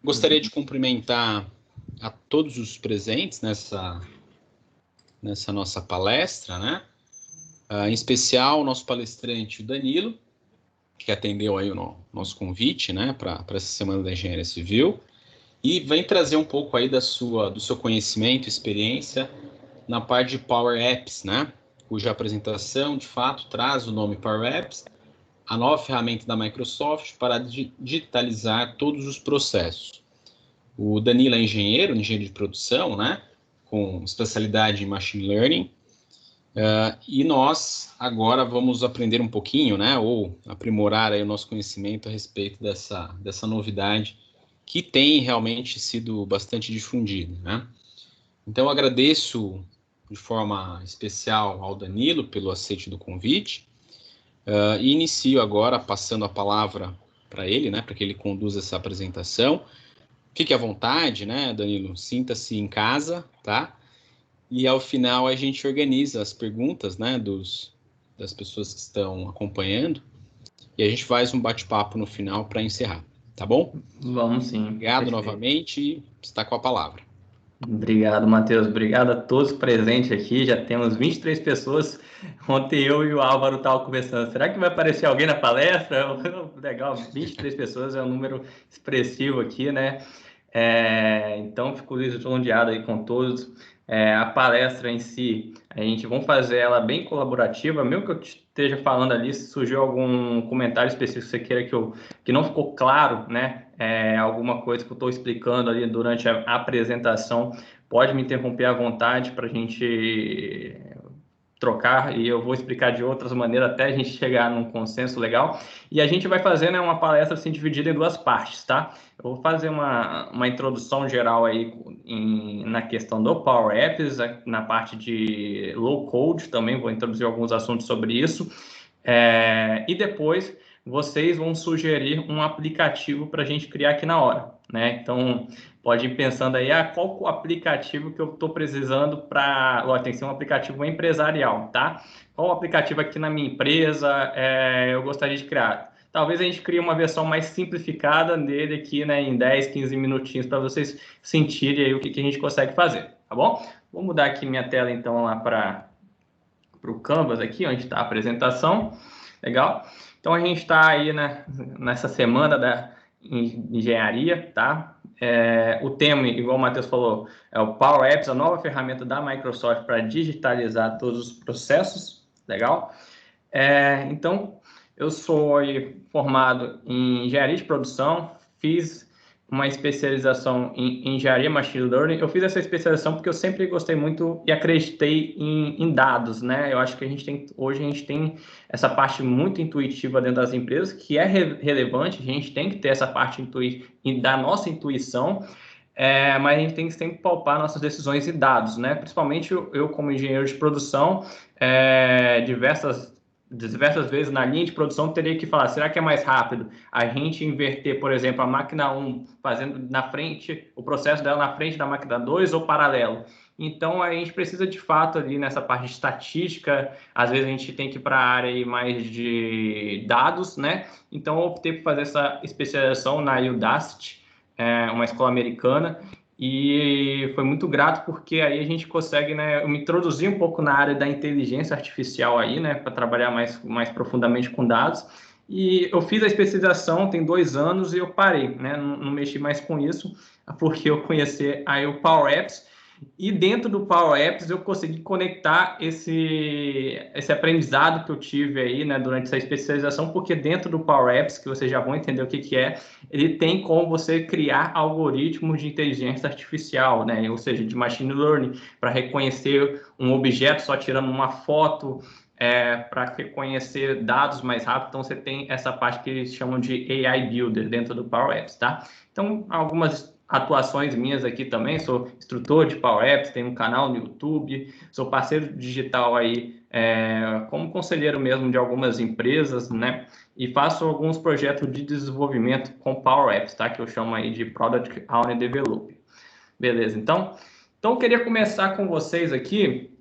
Gostaria de cumprimentar a todos os presentes nessa nossa palestra, né? Em especial o nosso palestrante, o Danilo, que atendeu aí o nosso convite, né, para essa Semana da Engenharia Civil, e vem trazer um pouco aí do seu conhecimento, experiência na parte de Power Apps, né, cuja apresentação, de fato, traz o nome Power Apps, a nova ferramenta da Microsoft para digitalizar todos os processos. O Danilo é engenheiro de produção, né, com especialidade em Machine Learning, e nós agora vamos aprender um pouquinho, né, ou aprimorar aí o nosso conhecimento a respeito dessa novidade que tem realmente sido bastante difundida, né? Então, eu agradeço de forma especial ao Danilo pelo aceite do convite, e inicio agora passando a palavra para ele, né, para que ele conduza essa apresentação. Fique à vontade, né, Danilo? Sinta-se em casa, tá? E ao final a gente organiza as perguntas, né, das pessoas que estão acompanhando, e a gente faz um bate-papo no final para encerrar, tá bom? Vamos sim. Obrigado novamente e está com a palavra. Obrigado, Matheus. Obrigado a todos presentes aqui. Já temos 23 pessoas. Ontem eu e o Álvaro estavam conversando. Será que vai aparecer alguém na palestra? Legal, 23 pessoas é um número expressivo aqui, né? Então, fico lisonjeado aí com todos. A palestra em si, a gente vai fazer ela bem colaborativa. Mesmo que eu esteja falando ali, se surgiu algum comentário específico que você queira que não ficou claro, né? Alguma coisa que eu estou explicando ali durante a apresentação, pode me interromper à vontade para a gente trocar, e eu vou explicar de outras maneiras até a gente chegar num consenso legal. E a gente vai fazer, né, uma palestra assim, dividida em duas partes, tá? Eu vou fazer uma introdução geral aí na questão do Power Apps, na parte de low code também, vou introduzir alguns assuntos sobre isso. E depois vocês vão sugerir um aplicativo para a gente criar aqui na hora, né? Então, pode ir pensando aí, qual o aplicativo que eu estou precisando para... Tem que ser um aplicativo empresarial, tá? Qual o aplicativo aqui na minha empresa eu gostaria de criar? Talvez a gente crie uma versão mais simplificada dele aqui, né, em 10, 15 minutinhos, para vocês sentirem aí o que a gente consegue fazer, tá bom? Vou mudar aqui minha tela, então, lá para o Canvas aqui, onde está a apresentação. Legal? Então, a gente está aí, né, nessa semana da engenharia, tá? O tema, igual o Matheus falou, é o Power Apps, a nova ferramenta da Microsoft para digitalizar todos os processos. Legal? Então, eu sou formado em engenharia de produção, fiz uma especialização em engenharia machine learning. Eu fiz essa especialização porque eu sempre gostei muito e acreditei em dados, né? Eu acho que hoje a gente tem essa parte muito intuitiva dentro das empresas, que é relevante, a gente tem que ter essa parte da nossa intuição, mas a gente tem que sempre palpar nossas decisões em dados, né? Principalmente eu como engenheiro de produção, diversas vezes na linha de produção teria que falar, será que é mais rápido a gente inverter, por exemplo, a máquina 1 fazendo na frente, o processo dela na frente da máquina 2 ou paralelo? Então, a gente precisa, de fato, ali nessa parte de estatística, às vezes a gente tem que ir para a área aí mais de dados, né? Então, eu optei por fazer essa especialização na Udacity, uma escola americana, e foi muito grato porque aí a gente consegue, né, me introduzir um pouco na área da inteligência artificial aí, né, para trabalhar mais profundamente com dados. E eu fiz a especialização tem 2 anos e eu parei, né, não mexi mais com isso, porque eu conheci aí o Power Apps, e dentro do Power Apps eu consegui conectar esse aprendizado que eu tive aí, né, durante essa especialização, porque dentro do Power Apps, que vocês já vão entender o que é, ele tem como você criar algoritmos de inteligência artificial, né, ou seja, de machine learning, para reconhecer um objeto só tirando uma foto, para reconhecer dados mais rápido. Então, você tem essa parte que eles chamam de AI Builder dentro do Power Apps, tá? Então, algumas atuações minhas aqui também, sou instrutor de Power Apps, tenho um canal no YouTube, sou parceiro digital aí, como conselheiro mesmo de algumas empresas, né? E faço alguns projetos de desenvolvimento com Power Apps, tá? Que eu chamo aí de Product Owner Developer. Beleza, então eu queria começar com vocês aqui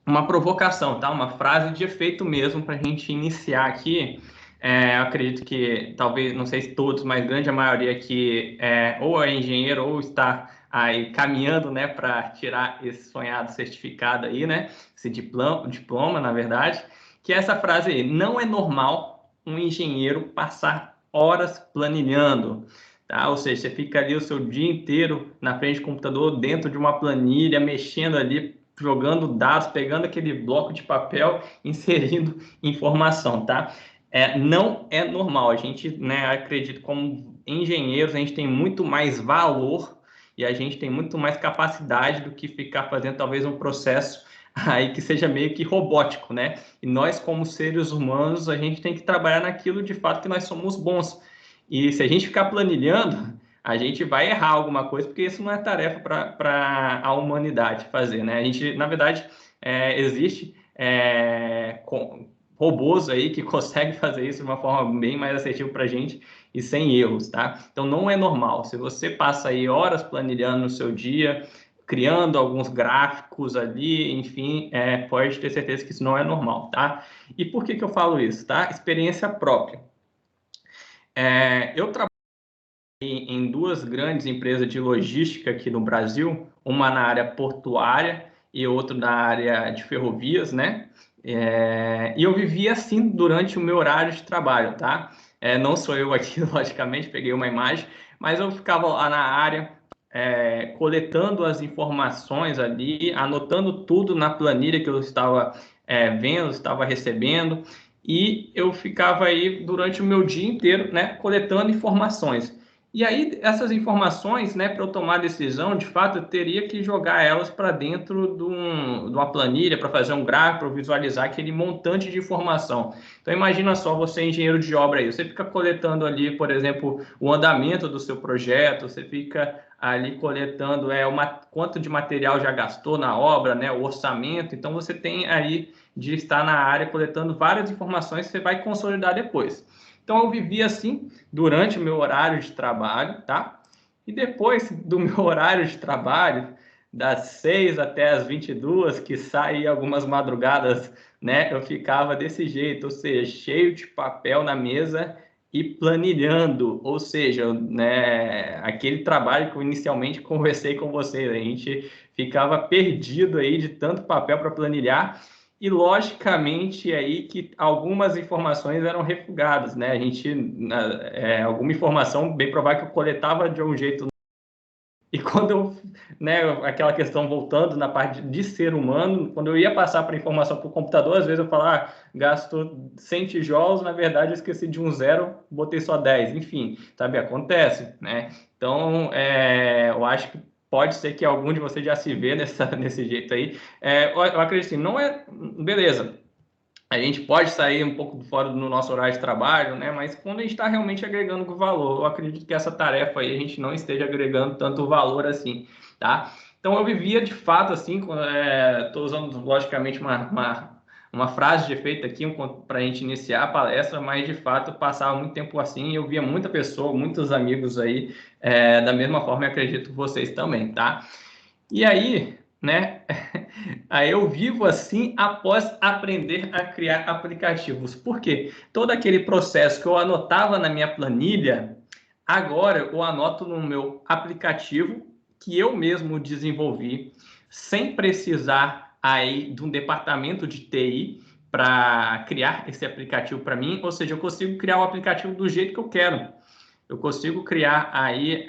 uma provocação, tá? Uma frase de efeito mesmo para a gente iniciar aqui. Eu acredito que talvez, não sei se todos, mas grande maioria aqui ou é engenheiro ou está aí caminhando, né, para tirar esse sonhado certificado aí, né, esse diploma, na verdade, que é essa frase aí: não é normal um engenheiro passar horas planilhando, tá? Ou seja, você fica ali o seu dia inteiro na frente do computador, dentro de uma planilha, mexendo ali, jogando dados, pegando aquele bloco de papel, inserindo informação, tá? Não é normal. A gente, né, acredito, como engenheiros, a gente tem muito mais valor e a gente tem muito mais capacidade do que ficar fazendo talvez um processo aí que seja meio que robótico, né? E nós, como seres humanos, a gente tem que trabalhar naquilo de fato que nós somos bons. E se a gente ficar planilhando, a gente vai errar alguma coisa, porque isso não é tarefa para a humanidade fazer, né? A gente, na verdade, existe robôs aí que conseguem fazer isso de uma forma bem mais assertiva para a gente e sem erros, tá? Então não é normal. Se você passa aí horas planilhando no seu dia, criando alguns gráficos ali, enfim, pode ter certeza que isso não é normal, tá? E por que eu falo isso, tá? Experiência própria. Eu trabalho em duas grandes empresas de logística aqui no Brasil, uma na área portuária e outra na área de ferrovias, né? E eu vivia assim durante o meu horário de trabalho, tá? Não sou eu aqui, logicamente, peguei uma imagem, mas eu ficava lá na área, coletando as informações ali, anotando tudo na planilha que eu estava vendo, estava recebendo, e eu ficava aí durante o meu dia inteiro, né, coletando informações. E aí, essas informações, né, para eu tomar decisão, de fato, eu teria que jogar elas para dentro de uma planilha, para fazer um gráfico, para visualizar aquele montante de informação. Então, imagina só, você é engenheiro de obra aí, você fica coletando ali, por exemplo, o andamento do seu projeto, você fica ali coletando quanto de material já gastou na obra, né, o orçamento. Então, você tem aí de estar na área coletando várias informações que você vai consolidar depois. Então, eu vivia assim durante o meu horário de trabalho, tá? E depois do meu horário de trabalho, das 6 até as 22, que saía algumas madrugadas, né? Eu ficava desse jeito, ou seja, cheio de papel na mesa e planilhando, ou seja, né, aquele trabalho que eu inicialmente conversei com vocês, a gente ficava perdido aí de tanto papel para planilhar. E, logicamente, é aí que algumas informações eram refugadas, né? A gente, alguma informação, bem provável que eu coletava de um jeito. E quando eu, né, aquela questão voltando na parte de ser humano, quando eu ia passar para informação para o computador, às vezes eu falava, gasto 100 tijolos, na verdade eu esqueci de um zero, botei só 10, enfim, sabe, acontece, né? Então, eu acho que pode ser que algum de vocês já se vê nesse jeito aí. Eu acredito assim, não é... Beleza, a gente pode sair um pouco fora do nosso horário de trabalho, né? Mas quando a gente está realmente agregando valor, eu acredito que essa tarefa aí a gente não esteja agregando tanto valor assim, tá? Então eu vivia de fato assim, estou usando logicamente uma frase de efeito aqui para a gente iniciar a palestra, mas de fato eu passava muito tempo assim e eu via muita pessoa, muitos amigos aí da mesma forma, e acredito vocês também, tá? E aí, né? Aí eu vivo assim após aprender a criar aplicativos. Por quê? Todo aquele processo que eu anotava na minha planilha, agora eu anoto no meu aplicativo que eu mesmo desenvolvi, sem precisar aí de um departamento de TI para criar esse aplicativo para mim. Ou seja, eu consigo criar o aplicativo do jeito que eu quero. Eu consigo criar aí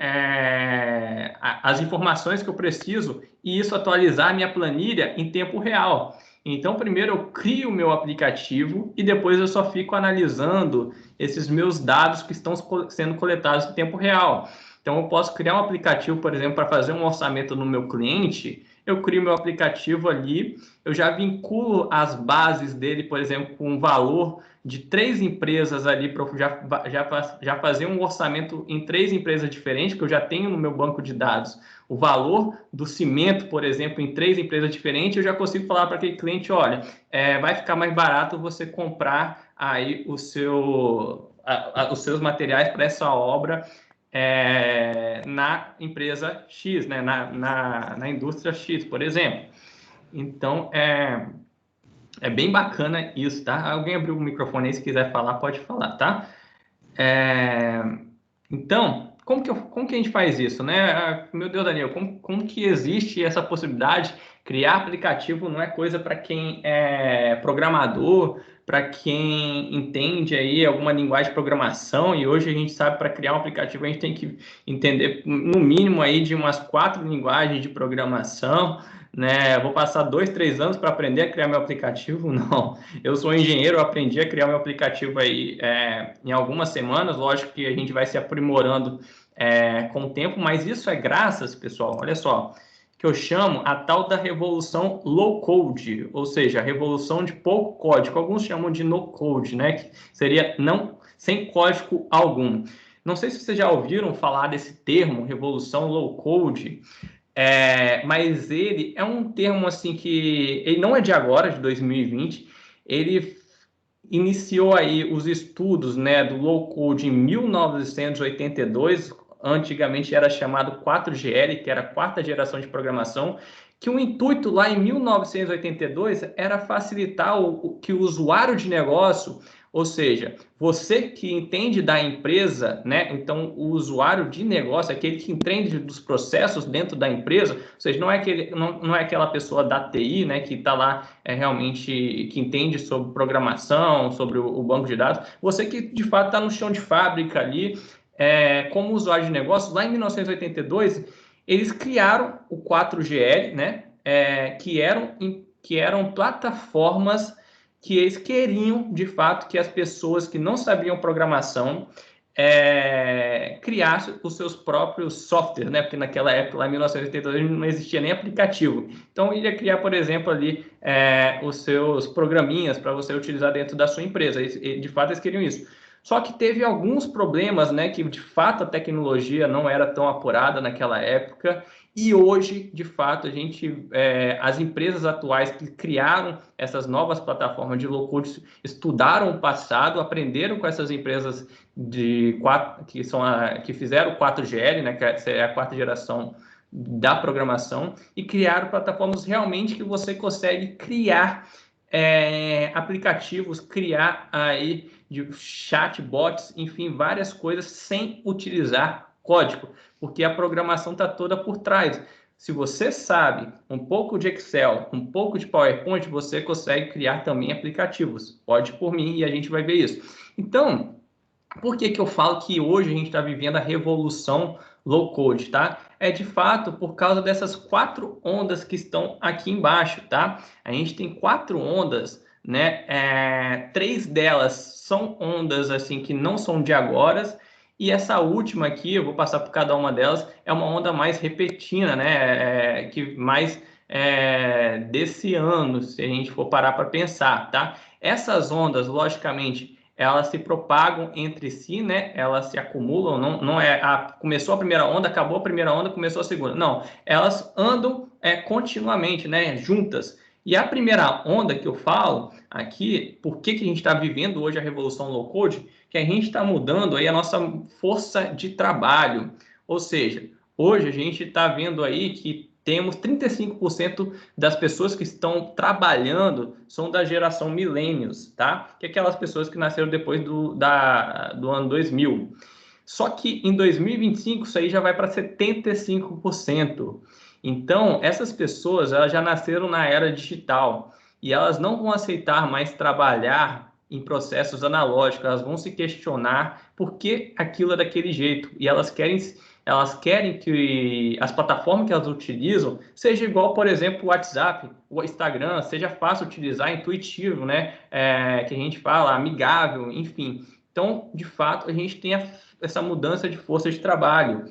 as informações que eu preciso e isso atualizar a minha planilha em tempo real. Então, primeiro eu crio o meu aplicativo e depois eu só fico analisando esses meus dados que estão sendo coletados em tempo real. Então, eu posso criar um aplicativo, por exemplo, para fazer um orçamento no meu cliente. Eu crio meu aplicativo ali, eu já vinculo as bases dele, por exemplo, com um valor de 3 empresas ali para já fazer um orçamento em 3 empresas diferentes, que eu já tenho no meu banco de dados o valor do cimento, por exemplo, em 3 empresas diferentes, eu já consigo falar para aquele cliente, olha, vai ficar mais barato você comprar aí os seus materiais para essa obra na empresa X, né? na indústria X, por exemplo. Então, É bem bacana isso, tá? Alguém abriu o microfone aí, se quiser falar, pode falar, tá? Então, como que a gente faz isso, né? Meu Deus, Daniel, como que existe essa possibilidade? Criar aplicativo não é coisa para quem é programador, para quem entende aí alguma linguagem de programação, e hoje a gente sabe para criar um aplicativo a gente tem que entender no mínimo aí de umas 4 linguagens de programação, né? Eu vou passar 2, 3 anos para aprender a criar meu aplicativo? Não. Eu sou engenheiro, eu aprendi a criar meu aplicativo aí em algumas semanas. Lógico que a gente vai se aprimorando com o tempo, mas isso é graças, pessoal, olha só, que eu chamo a tal da revolução low code, ou seja, a revolução de pouco código. Alguns chamam de no code, né? Que seria não sem código algum. Não sei se vocês já ouviram falar desse termo, revolução low code. Mas ele é um termo assim que ele não é de agora, de 2020. Ele iniciou aí os estudos, né, do low code em 1982. Antigamente era chamado 4GL, que era a quarta geração de programação, que o intuito lá em 1982 era facilitar que o usuário de negócio, ou seja, você que entende da empresa, né? Então, o usuário de negócio, aquele que entende dos processos dentro da empresa, ou seja, não é aquela pessoa da TI, né, que está lá realmente, que entende sobre programação, sobre o banco de dados, você que de fato está no chão de fábrica ali, como usuário de negócio, lá em 1982, eles criaram o 4GL, né, que eram plataformas que eles queriam, de fato, que as pessoas que não sabiam programação criassem os seus próprios softwares, né? Porque naquela época, lá em 1982, não existia nem aplicativo. Então, ele ia criar, por exemplo, ali os seus programinhas para você utilizar dentro da sua empresa. De fato, eles queriam isso. Só que teve alguns problemas, né? Que, de fato, a tecnologia não era tão apurada naquela época. E hoje, de fato, as empresas atuais que criaram essas novas plataformas de low code estudaram o passado, aprenderam com essas empresas que fizeram o 4GL, né, que é a quarta geração da programação, e criaram plataformas realmente que você consegue criar aplicativos, criar aí de chatbots, enfim, várias coisas sem utilizar código, porque a programação está toda por trás. Se você sabe um pouco de Excel, um pouco de PowerPoint, você consegue criar também aplicativos. Pode por mim e a gente vai ver isso. Então, por que eu falo que hoje a gente está vivendo a revolução low code, tá? É de fato por causa dessas 4 ondas que estão aqui embaixo, tá? A gente tem 4 ondas, né? 3 delas são ondas assim que não são de agora, e essa última aqui, eu vou passar por cada uma delas, é uma onda mais repentina, né? Que mais desse ano, se a gente for parar para pensar, tá? Essas ondas, logicamente, elas se propagam entre si, né? Elas se acumulam, não começou a primeira onda, acabou a primeira onda, começou a segunda. Não, elas andam continuamente, né? Juntas. E a primeira onda que eu falo aqui, por que a gente está vivendo hoje a revolução low code, que a gente está mudando aí a nossa força de trabalho. Ou seja, hoje a gente está vendo aí que temos 35% das pessoas que estão trabalhando são da geração millennials, tá? Que é aquelas pessoas que nasceram depois do ano 2000. Só que em 2025 isso aí já vai para 75%. Então, essas pessoas elas já nasceram na era digital e elas não vão aceitar mais trabalhar em processos analógicos, elas vão se questionar por que aquilo é daquele jeito e elas querem que as plataformas que elas utilizam seja igual, por exemplo, o WhatsApp, o Instagram, seja fácil utilizar, intuitivo, né? Que a gente fala, amigável, enfim. Então, de fato, a gente tem essa mudança de força de trabalho.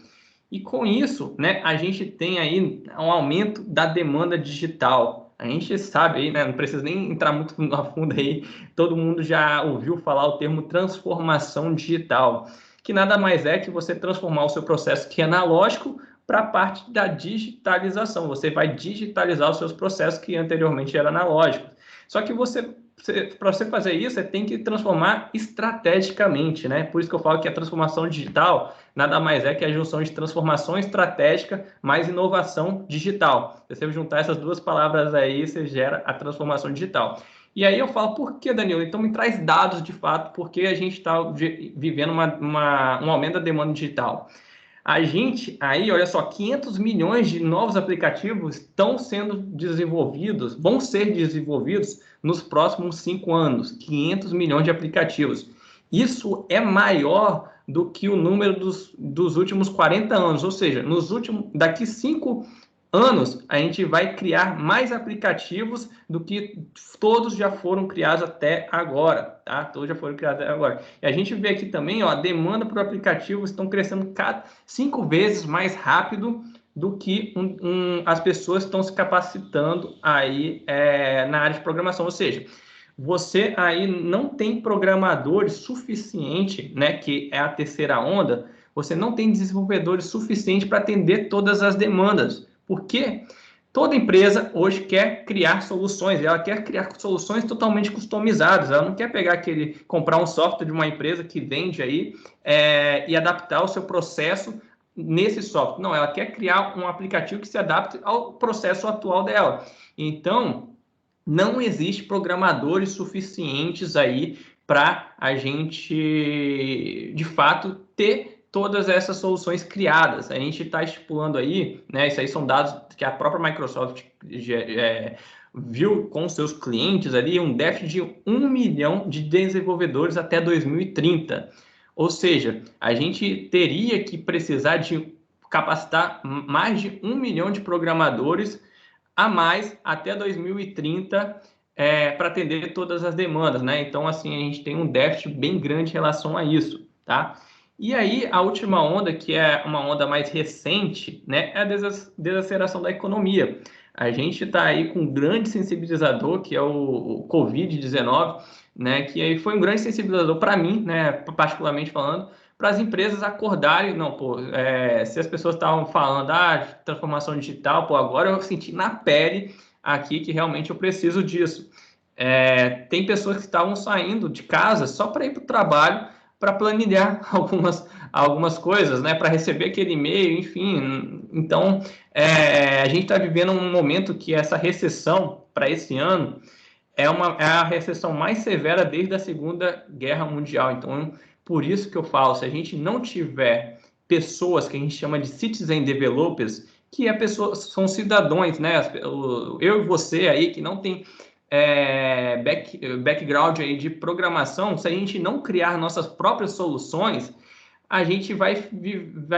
E com isso, né, a gente tem aí um aumento da demanda digital. A gente sabe aí, né, não precisa nem entrar muito a fundo aí, todo mundo já ouviu falar o termo transformação digital, que nada mais é que você transformar o seu processo que é analógico para a parte da digitalização. Você vai digitalizar os seus processos que anteriormente eram analógicos. Só que para você fazer isso, você tem que transformar estrategicamente, né? Por isso que eu falo que a transformação digital nada mais é que a junção de transformação estratégica mais inovação digital. Se você juntar essas duas palavras aí, você gera a transformação digital. E aí eu falo, por que, Danilo? Então me traz dados de fato, porque a gente está vivendo um aumento da demanda digital. A gente, aí, olha só, 500 milhões de novos aplicativos estão sendo desenvolvidos, vão ser desenvolvidos nos próximos 5 anos. 500 milhões de aplicativos. Isso é maior do que o número dos últimos 40 anos, ou seja, daqui 5 anos, a gente vai criar mais aplicativos do que todos já foram criados até agora, tá? Todos já foram criados até agora. E a gente vê aqui também, ó, a demanda por aplicativos estão crescendo 5 vezes mais rápido do que as pessoas estão se capacitando aí na área de programação. Ou seja, você aí não tem programadores suficiente, né, que é a terceira onda, você não tem desenvolvedores suficientes para atender todas as demandas. Porque toda empresa hoje quer criar soluções, ela quer criar soluções totalmente customizadas, ela não quer comprar um software de uma empresa que vende aí e adaptar o seu processo nesse software. Não, ela quer criar um aplicativo que se adapte ao processo atual dela. Então, não existe programadores suficientes aí para a gente, de fato, ter todas essas soluções criadas. A gente está estipulando aí, né? Isso aí são dados que a própria Microsoft viu com seus clientes ali, um déficit de 1 milhão de desenvolvedores até 2030. Ou seja, a gente teria que precisar de capacitar mais de 1 milhão de programadores a mais até 2030 para atender todas as demandas, né? Então, assim, a gente tem um déficit bem grande em relação a isso, tá? E aí, a última onda, que é uma onda mais recente, né, é a desaceleração da economia. A gente está aí com um grande sensibilizador, que é o Covid-19, né, que aí foi um grande sensibilizador para mim, né, particularmente falando, para as empresas acordarem, não, pô, se as pessoas estavam falando, transformação digital, pô, agora eu senti na pele aqui que realmente eu preciso disso. Tem pessoas que estavam saindo de casa só para ir para o trabalho, para planilhar algumas coisas, né, para receber aquele e-mail, enfim. Então, a gente está vivendo um momento que essa recessão para esse ano é a recessão mais severa desde a Segunda Guerra Mundial. Então, por isso que eu falo, se a gente não tiver pessoas que a gente chama de citizen developers, que são cidadãos, né? Eu e você aí que não tem background aí de programação, se a gente não criar nossas próprias soluções, a gente vai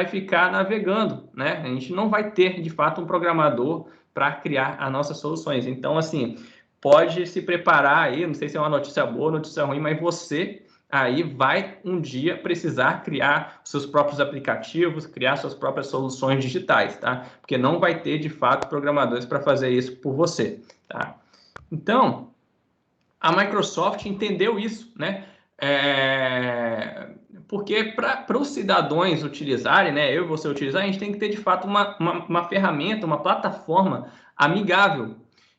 ficar navegando, né? A gente não vai ter, de fato, um programador para criar as nossas soluções. Então, assim, pode se preparar aí, não sei se é uma notícia boa ou notícia ruim, mas você aí vai um dia precisar criar seus próprios aplicativos, criar suas próprias soluções digitais, tá? Porque não vai ter, de fato, programadores para fazer isso por você, tá? Então, a Microsoft entendeu isso, né? Porque para os cidadãos utilizarem, né, eu e você utilizar, a gente tem que ter, de fato, uma ferramenta, uma plataforma amigável,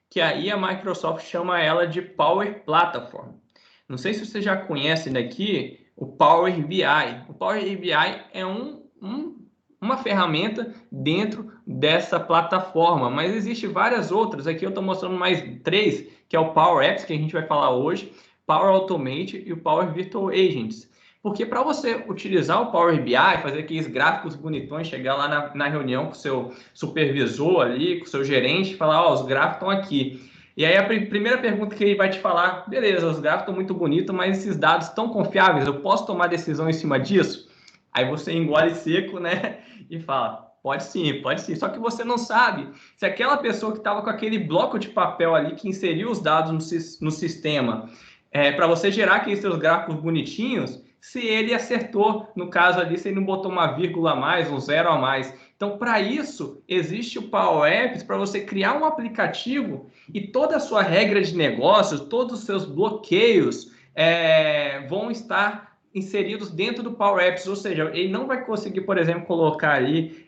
que aí a Microsoft chama ela de Power Platform. Não sei se você já conhece daqui o Power BI. O Power BI é uma ferramenta dentro dessa plataforma, mas existe várias outras. Aqui eu estou mostrando mais 3, que é o Power Apps, que a gente vai falar hoje, Power Automate e o Power Virtual Agents. Porque para você utilizar o Power BI, fazer aqueles gráficos bonitões, chegar lá na reunião com o seu supervisor ali, com o seu gerente, falar, ó, os gráficos estão aqui. E aí a primeira pergunta que ele vai te falar, beleza, os gráficos estão muito bonitos, mas esses dados estão confiáveis, eu posso tomar decisão em cima disso? Aí você engole seco, né, e fala, pode sim, pode sim. Só que você não sabe se aquela pessoa que estava com aquele bloco de papel ali que inseriu os dados no sistema para você gerar aqueles seus gráficos bonitinhos, se ele acertou, no caso ali, se ele não botou uma vírgula a mais, um zero a mais. Então, para isso, existe o Power Apps para você criar um aplicativo e toda a sua regra de negócios, todos os seus bloqueios vão estar inseridos dentro do Power Apps, ou seja, ele não vai conseguir, por exemplo, colocar ali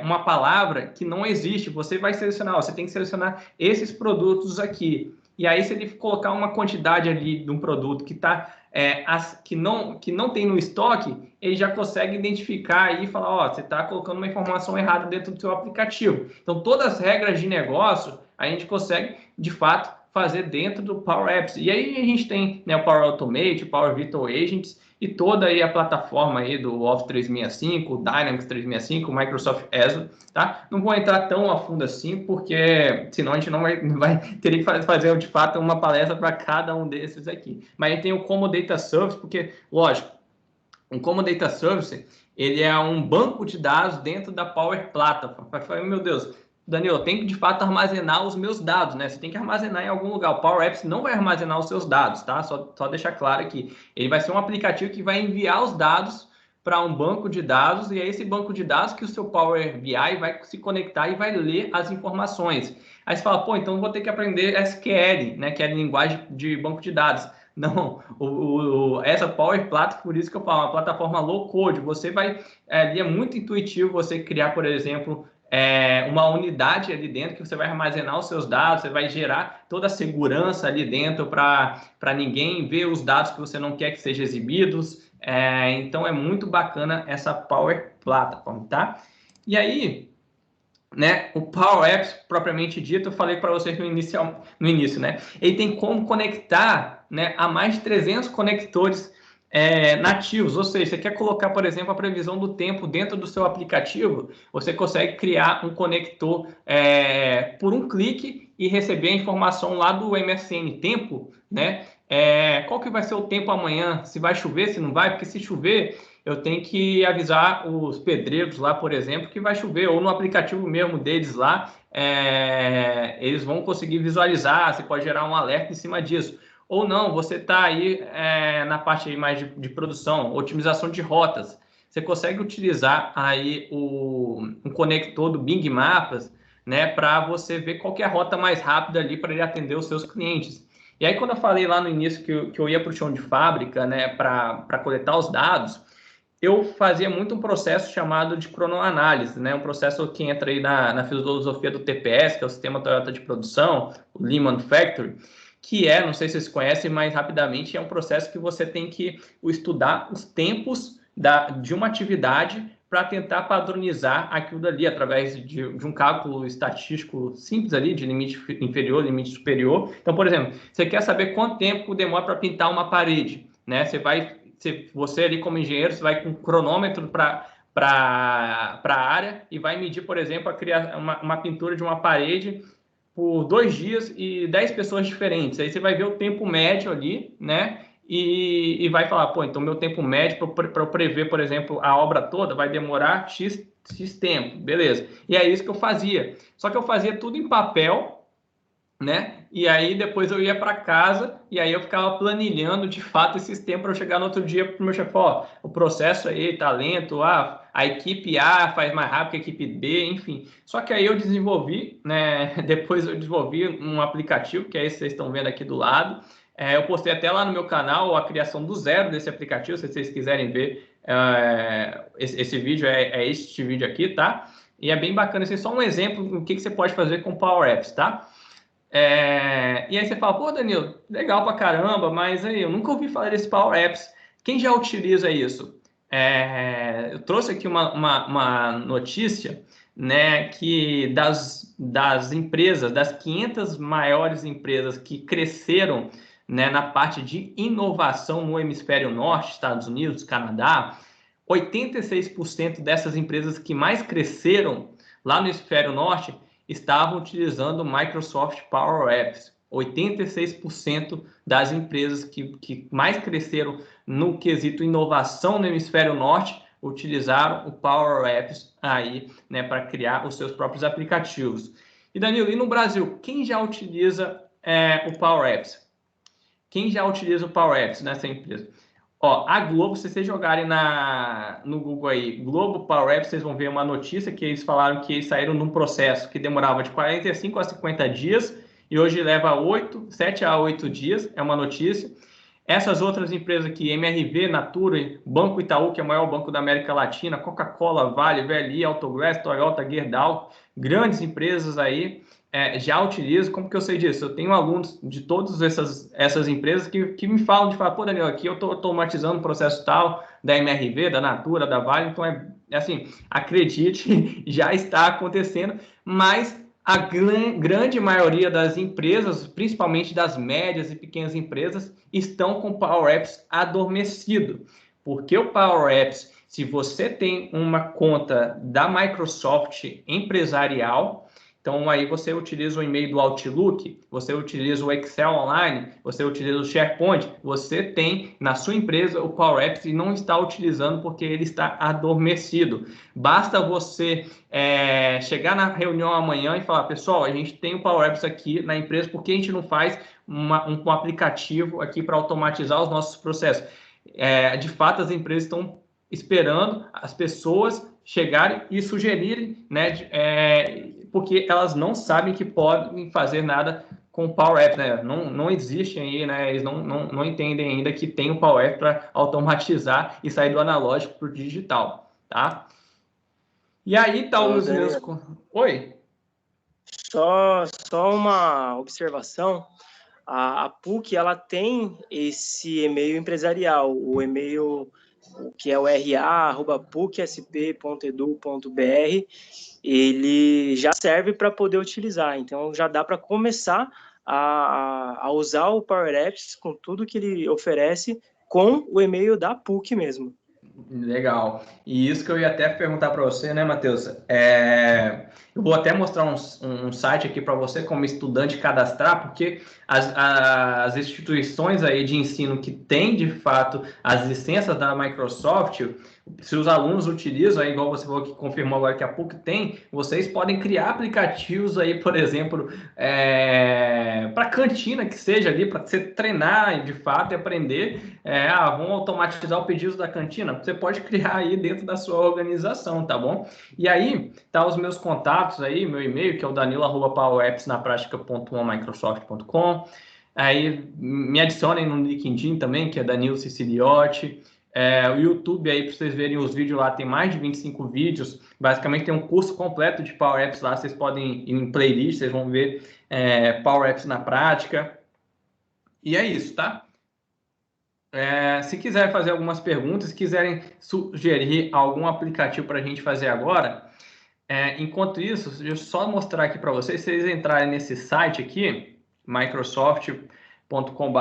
uma palavra que não existe. Você vai selecionar, você tem que selecionar esses produtos aqui. E aí, se ele colocar uma quantidade ali de um produto que não tem no estoque, ele já consegue identificar e falar, ó, você está colocando uma informação errada dentro do seu aplicativo. Então, todas as regras de negócio, a gente consegue, de fato, fazer dentro do Power Apps. E aí a gente tem, né, o Power Automate, o Power Virtual Agents e toda aí a plataforma aí do Office 365, o Dynamics 365, o Microsoft Azure, tá? Não vou entrar tão a fundo assim, porque senão a gente não vai teria que fazer de fato uma palestra para cada um desses aqui. Mas a gente tem o Como Data Service, porque, lógico, o Como Data Service, ele é um banco de dados dentro da Power Platform. Vai falar, meu Deus, Daniel, eu tenho que de fato armazenar os meus dados, né? Você tem que armazenar em algum lugar. O Power Apps não vai armazenar os seus dados, tá? Só deixar claro aqui. Ele vai ser um aplicativo que vai enviar os dados para um banco de dados, e é esse banco de dados que o seu Power BI vai se conectar e vai ler as informações. Aí você fala, pô, então eu vou ter que aprender SQL, né? Que é a linguagem de banco de dados. Não, essa Power Platform, por isso que eu falo, uma plataforma low code. Você vai, é muito intuitivo você criar, por exemplo, uma unidade ali dentro que você vai armazenar os seus dados, você vai gerar toda a segurança ali dentro para ninguém ver os dados que você não quer que sejam exibidos. Então é muito bacana essa Power Platform, tá? E aí, né, o Power Apps propriamente dito, eu falei para vocês no início, né? Ele tem como conectar, né, a mais de 300 conectores nativos, ou seja, você quer colocar, por exemplo, a previsão do tempo dentro do seu aplicativo, você consegue criar um conector por um clique e receber a informação lá do MSN Tempo, né? Qual que vai ser o tempo amanhã, se vai chover, se não vai, porque se chover, eu tenho que avisar os pedreiros lá, por exemplo, que vai chover, ou no aplicativo mesmo deles lá, eles vão conseguir visualizar, você pode gerar um alerta em cima disso. Ou não, você está aí na parte aí mais de produção, otimização de rotas. Você consegue utilizar aí um conector do Bing Maps, né, para você ver qual que é a rota mais rápida ali para ele atender os seus clientes. E aí, quando eu falei lá no início que eu ia para o chão de fábrica, né, para coletar os dados, eu fazia muito um processo chamado de cronoanálise, né, um processo que entra aí na filosofia do TPS, que é o Sistema Toyota de Produção, o Lean Manufacturing, que não sei se vocês conhecem, mas rapidamente é um processo que você tem que estudar os tempos de uma atividade para tentar padronizar aquilo dali através de um cálculo estatístico simples ali, de limite inferior, limite superior. Então, por exemplo, você quer saber quanto tempo demora para pintar uma parede, né? Você ali como engenheiro, você vai com um cronômetro para a área e vai medir, por exemplo, uma pintura de uma parede por 2 dias e 10 pessoas diferentes. Aí você vai ver o tempo médio ali, né? E vai falar, pô, então meu tempo médio para eu prever, por exemplo, a obra toda vai demorar X tempo, beleza. E é isso que eu fazia. Só que eu fazia tudo em papel, né? E aí depois eu ia para casa e aí eu ficava planilhando de fato esses tempos para eu chegar no outro dia para o meu chefe, ó, o processo aí tá lento, a equipe A faz mais rápido que a equipe B, enfim. Só que aí eu desenvolvi, né? Depois eu desenvolvi um aplicativo, que é esse que vocês estão vendo aqui do lado. Eu postei até lá no meu canal a criação do zero desse aplicativo, se vocês quiserem ver esse vídeo, este vídeo aqui, tá? E é bem bacana, esse é só um exemplo do que você pode fazer com Power Apps, tá? E aí você fala, pô, Danilo, legal pra caramba, mas aí eu nunca ouvi falar desse Power Apps. Quem já utiliza isso? Eu trouxe aqui uma notícia, né, que das empresas, das 500 maiores empresas que cresceram, né, na parte de inovação no hemisfério norte, Estados Unidos, Canadá, 86% dessas empresas que mais cresceram lá no hemisfério norte estavam utilizando o Microsoft Power Apps. 86% das empresas que mais cresceram no quesito inovação no hemisfério norte utilizaram o Power Apps aí, né, para criar os seus próprios aplicativos. E Danilo, e no Brasil, quem já utiliza o Power Apps? Quem já utiliza o Power Apps nessa empresa? Ó, a Globo, se vocês jogarem no Google aí, Globo Power Apps, vocês vão ver uma notícia que eles falaram que eles saíram num processo que demorava de 45 a 50 dias e hoje leva 7 a 8 dias, é uma notícia. Essas outras empresas aqui, MRV, Natura, Banco Itaú, que é o maior banco da América Latina, Coca-Cola, Vale, VLI, Autoglass, Toyota, Gerdau, grandes empresas aí, já utilizam. Como que eu sei disso? Eu tenho alunos de todas essas empresas que me falam de falar, pô, Daniel, aqui eu estou automatizando o processo tal da MRV, da Natura, da Vale, então assim, acredite, já está acontecendo, mas a grande maioria das empresas, principalmente das médias e pequenas empresas, estão com o Power Apps adormecido. Porque o Power Apps, se você tem uma conta da Microsoft empresarial, então aí você utiliza o e-mail do Outlook, você utiliza o Excel Online, você utiliza o SharePoint, você tem na sua empresa o Power Apps e não está utilizando porque ele está adormecido. Basta você chegar na reunião amanhã e falar, pessoal, a gente tem o Power Apps aqui na empresa, por que a gente não faz um aplicativo aqui para automatizar os nossos processos? De fato, as empresas estão esperando as pessoas chegarem e sugerirem, né, porque elas não sabem que podem fazer nada com o Power Apps, né? Não existe aí, né? Eles não entendem ainda que tem o Power Apps para automatizar e sair do analógico para o digital, tá? E aí tá os meus... Oi? Só uma observação. A PUC, ela tem esse e-mail empresarial, o e-mail que é o ra@pucsp.edu.br, ele já serve para poder utilizar, então já dá para começar a usar o Power Apps com tudo que ele oferece com o e-mail da PUC mesmo. Legal. E isso que eu ia até perguntar para você, né, Matheus? Eu vou até mostrar um site aqui para você, como estudante, cadastrar, porque as instituições aí de ensino que têm, de fato, as licenças da Microsoft, se os alunos utilizam, aí, igual você falou que confirmou agora que a PUC tem, vocês podem criar aplicativos aí, por exemplo, para cantina que seja ali, para você treinar de fato e aprender. Vamos automatizar o pedido da cantina. Você pode criar aí dentro da sua organização, tá bom? E aí, tá os meus contatos aí, meu e-mail, que é o danilo@powerappsnapratica.microsoft.com. Aí, me adicionem no LinkedIn também, que é Danilo Siciliotti. O YouTube aí, para vocês verem os vídeos lá, tem mais de 25 vídeos. Basicamente tem um curso completo de Power Apps lá, vocês podem ir em playlist, vocês vão ver Power Apps na prática. E é isso, tá? Se quiser fazer algumas perguntas, se quiserem sugerir algum aplicativo para a gente fazer agora, enquanto isso, deixa eu só mostrar aqui para vocês, se vocês entrarem nesse site aqui, microsoft.com/,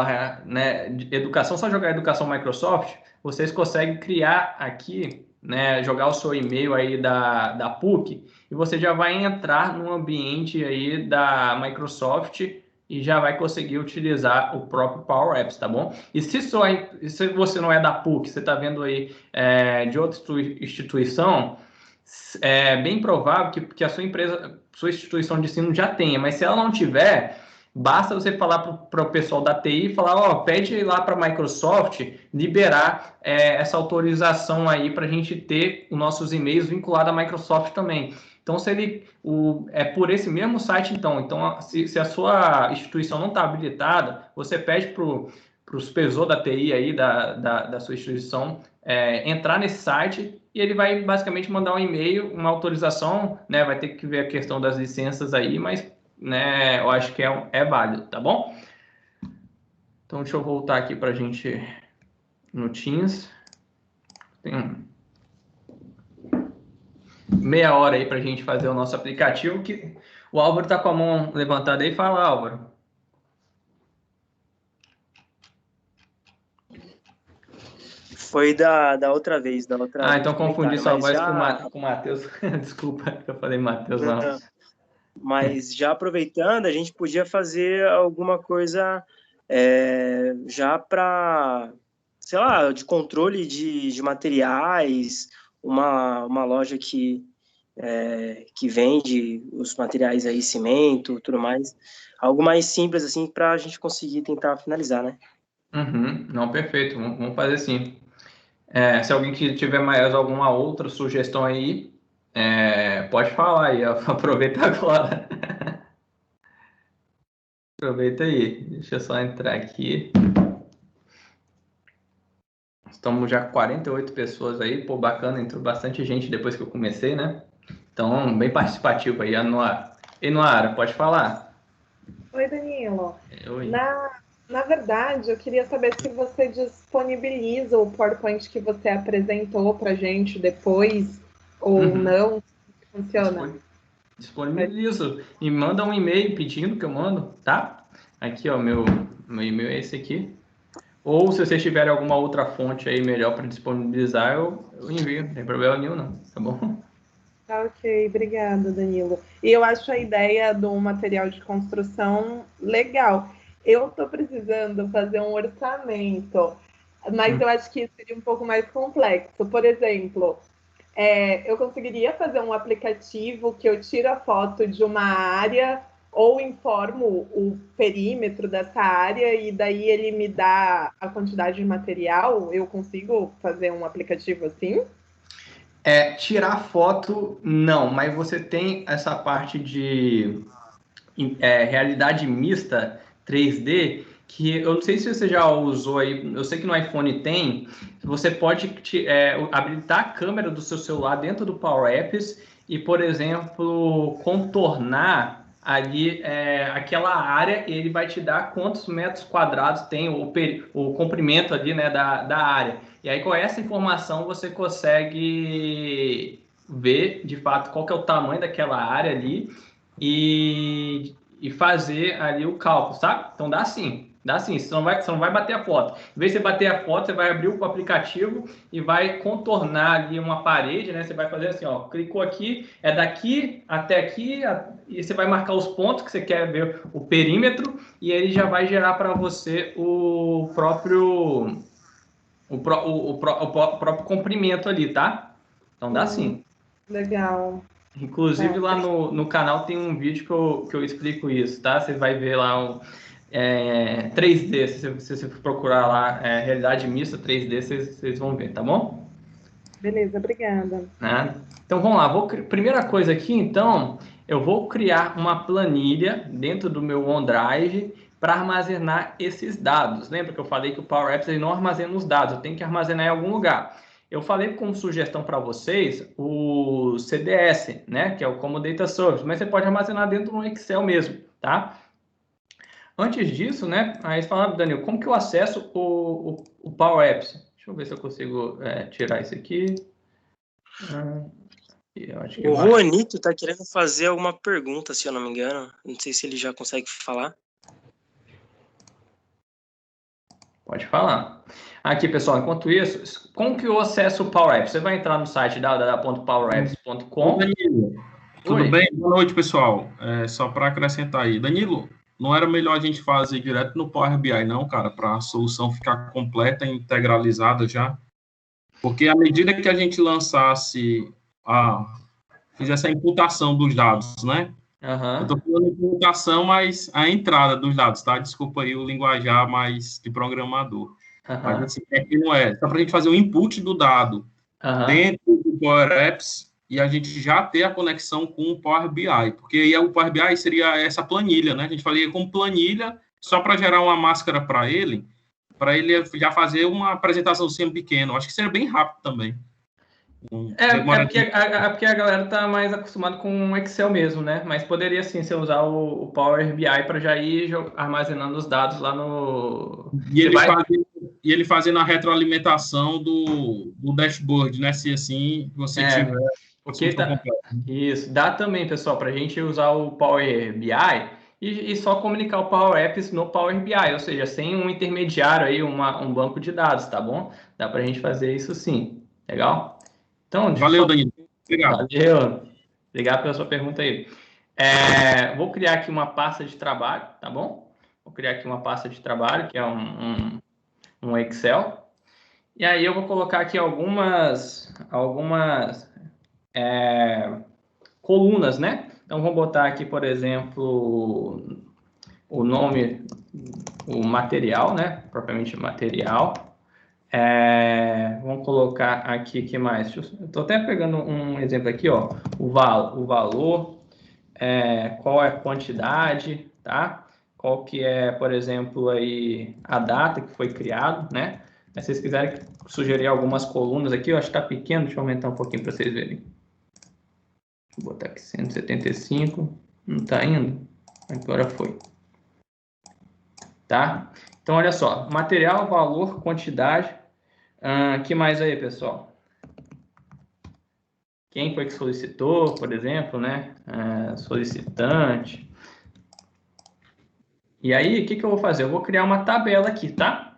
né, educação, só jogar educação Microsoft, vocês conseguem criar aqui, né, jogar o seu e-mail aí da PUC e você já vai entrar no ambiente aí da Microsoft e já vai conseguir utilizar o próprio Power Apps, tá bom? E se você não é da PUC, você está vendo aí de outra instituição, é bem provável que a sua empresa, sua instituição de ensino já tenha, mas se ela não tiver, basta você falar para o pessoal da TI e falar, pede lá para a Microsoft liberar essa autorização aí para a gente ter os nossos e-mails vinculados à Microsoft também. Então, é por esse mesmo site, então se a sua instituição não está habilitada, você pede para o supervisor da TI aí, da sua instituição, entrar nesse site e ele vai basicamente mandar um e-mail, uma autorização, né? Vai ter que ver a questão das licenças aí, mas, né, eu acho que é válido, tá bom? Então, deixa eu voltar aqui para a gente no Teams. Tem meia hora aí para a gente fazer o nosso aplicativo, que o Álvaro está com a mão levantada aí. Fala, Álvaro. Foi da outra vez, da outra... então confundi sua voz com o Matheus. Desculpa que eu falei Matheus, não. Mas já aproveitando, a gente podia fazer alguma coisa já para, sei lá, de controle de materiais, uma loja que vende os materiais aí, cimento, tudo mais. Algo mais simples, assim, para a gente conseguir tentar finalizar, né? Não, perfeito. Vamos fazer assim. Se alguém tiver mais alguma outra sugestão aí, pode falar aí. Aproveita agora. Aproveita aí. Deixa eu só entrar aqui. Estamos já com 48 pessoas aí. Pô, bacana, entrou bastante gente depois que eu comecei, né? Então, bem participativo aí, Anuara. E Noara, pode falar? Oi, Danilo. Oi. Na verdade, eu queria saber se você disponibiliza o PowerPoint que você apresentou para a gente depois, ou não, funciona? Disponibilizo. Me manda um e-mail pedindo que eu mando, tá? Aqui, ó, meu e-mail é esse aqui. Ou se vocês tiverem alguma outra fonte aí melhor para disponibilizar, eu envio. Não tem problema nenhum, não. Tá bom? Tá, ok, obrigada, Danilo. E eu acho a ideia do material de construção legal. Eu estou precisando fazer um orçamento, mas eu acho que isso seria um pouco mais complexo. Por exemplo, eu conseguiria fazer um aplicativo que eu tiro a foto de uma área ou informo o perímetro dessa área e daí ele me dá a quantidade de material? Eu consigo fazer um aplicativo assim? Tirar foto, não, mas você tem essa parte de realidade mista 3D, que eu não sei se você já usou aí, eu sei que no iPhone tem, você pode habilitar a câmera do seu celular dentro do Power Apps e, por exemplo, contornar ali aquela área e ele vai te dar quantos metros quadrados tem o comprimento ali, né, da área. E aí, com essa informação, você consegue ver, de fato, qual que é o tamanho daquela área ali e fazer ali o cálculo, sabe? Então dá sim, você não vai bater a foto. Em vez de você bater a foto, você vai abrir o aplicativo e vai contornar ali uma parede, né? Você vai fazer assim, ó, clicou aqui, é daqui até aqui, e você vai marcar os pontos que você quer ver o perímetro, e ele já vai gerar para você o próprio comprimento ali, tá? Então dá sim. Legal. Inclusive, lá no canal tem um vídeo que eu explico isso, tá? Você vai ver lá 3D, se você procurar lá realidade mista 3D, vocês vão ver, tá bom? Beleza, obrigada. Né? Então, vamos lá. Primeira coisa aqui, então, eu vou criar uma planilha dentro do meu OneDrive para armazenar esses dados. Lembra que eu falei que o Power Apps ele não armazena os dados, eu tenho que armazenar em algum lugar. Eu falei como sugestão para vocês o CDS, né, que é o Common Data Service, mas você pode armazenar dentro do Excel mesmo, tá? Antes disso, né, aí você fala, Daniel, como que eu acesso o Power Apps? Deixa eu ver se eu consigo tirar isso aqui. Eu acho que O Juanito tá querendo fazer alguma pergunta, se eu não me engano. Não sei se ele já consegue falar. Pode falar. Aqui, pessoal, enquanto isso, como que eu acesso o Power Apps? Você vai entrar no site www.powerapps.com. Danilo, tudo bem? Boa noite, pessoal. Só para acrescentar aí. Danilo, não era melhor a gente fazer direto no Power BI, não, cara, para a solução ficar completa e integralizada já? Porque à medida que a gente fizesse a imputação dos dados, né? Eu estou falando de imputação, mas a entrada dos dados, tá? Desculpa aí o linguajar mais de programador. Mas assim, que não é. Só para a gente fazer o input do dado dentro do Power Apps e a gente já ter a conexão com o Power BI, porque aí o Power BI seria essa planilha, né? A gente faria como planilha só para gerar uma máscara para ele já fazer uma apresentação sempre pequena. Acho que seria bem rápido também. Porque a galera tá mais acostumada com o Excel mesmo, né? Mas poderia sim você usar o Power BI para já ir armazenando os dados lá no. E ele fazendo a retroalimentação do dashboard, né? Se assim você tiver. Porque isso, dá também, pessoal, para a gente usar o Power BI e só comunicar o Power Apps no Power BI, ou seja, sem um intermediário aí, um banco de dados, tá bom? Dá para a gente fazer isso sim. Legal? Então, valeu, Danilo. Obrigado. Valeu. Obrigado pela sua pergunta aí. Vou criar aqui uma pasta de trabalho, tá bom? Vou criar aqui uma pasta de trabalho, que é um Excel. E aí eu vou colocar aqui algumas colunas, né? Então, vou botar aqui, por exemplo, o nome, o material, né? Propriamente material. Vamos colocar aqui, que mais? Eu estou até pegando um exemplo aqui, ó. O valor, qual é a quantidade, tá? Qual que é, por exemplo, aí a data que foi criado, né? Se vocês quiserem sugerir algumas colunas aqui, eu acho que está pequeno, deixa eu aumentar um pouquinho para vocês verem. Vou botar aqui 175, não está indo? Agora foi. Tá? Então, olha só, material, valor, quantidade. Que mais aí, pessoal? quem foi que solicitou, por exemplo, né? Solicitante. E aí, o que eu vou fazer? Eu vou criar uma tabela aqui, tá?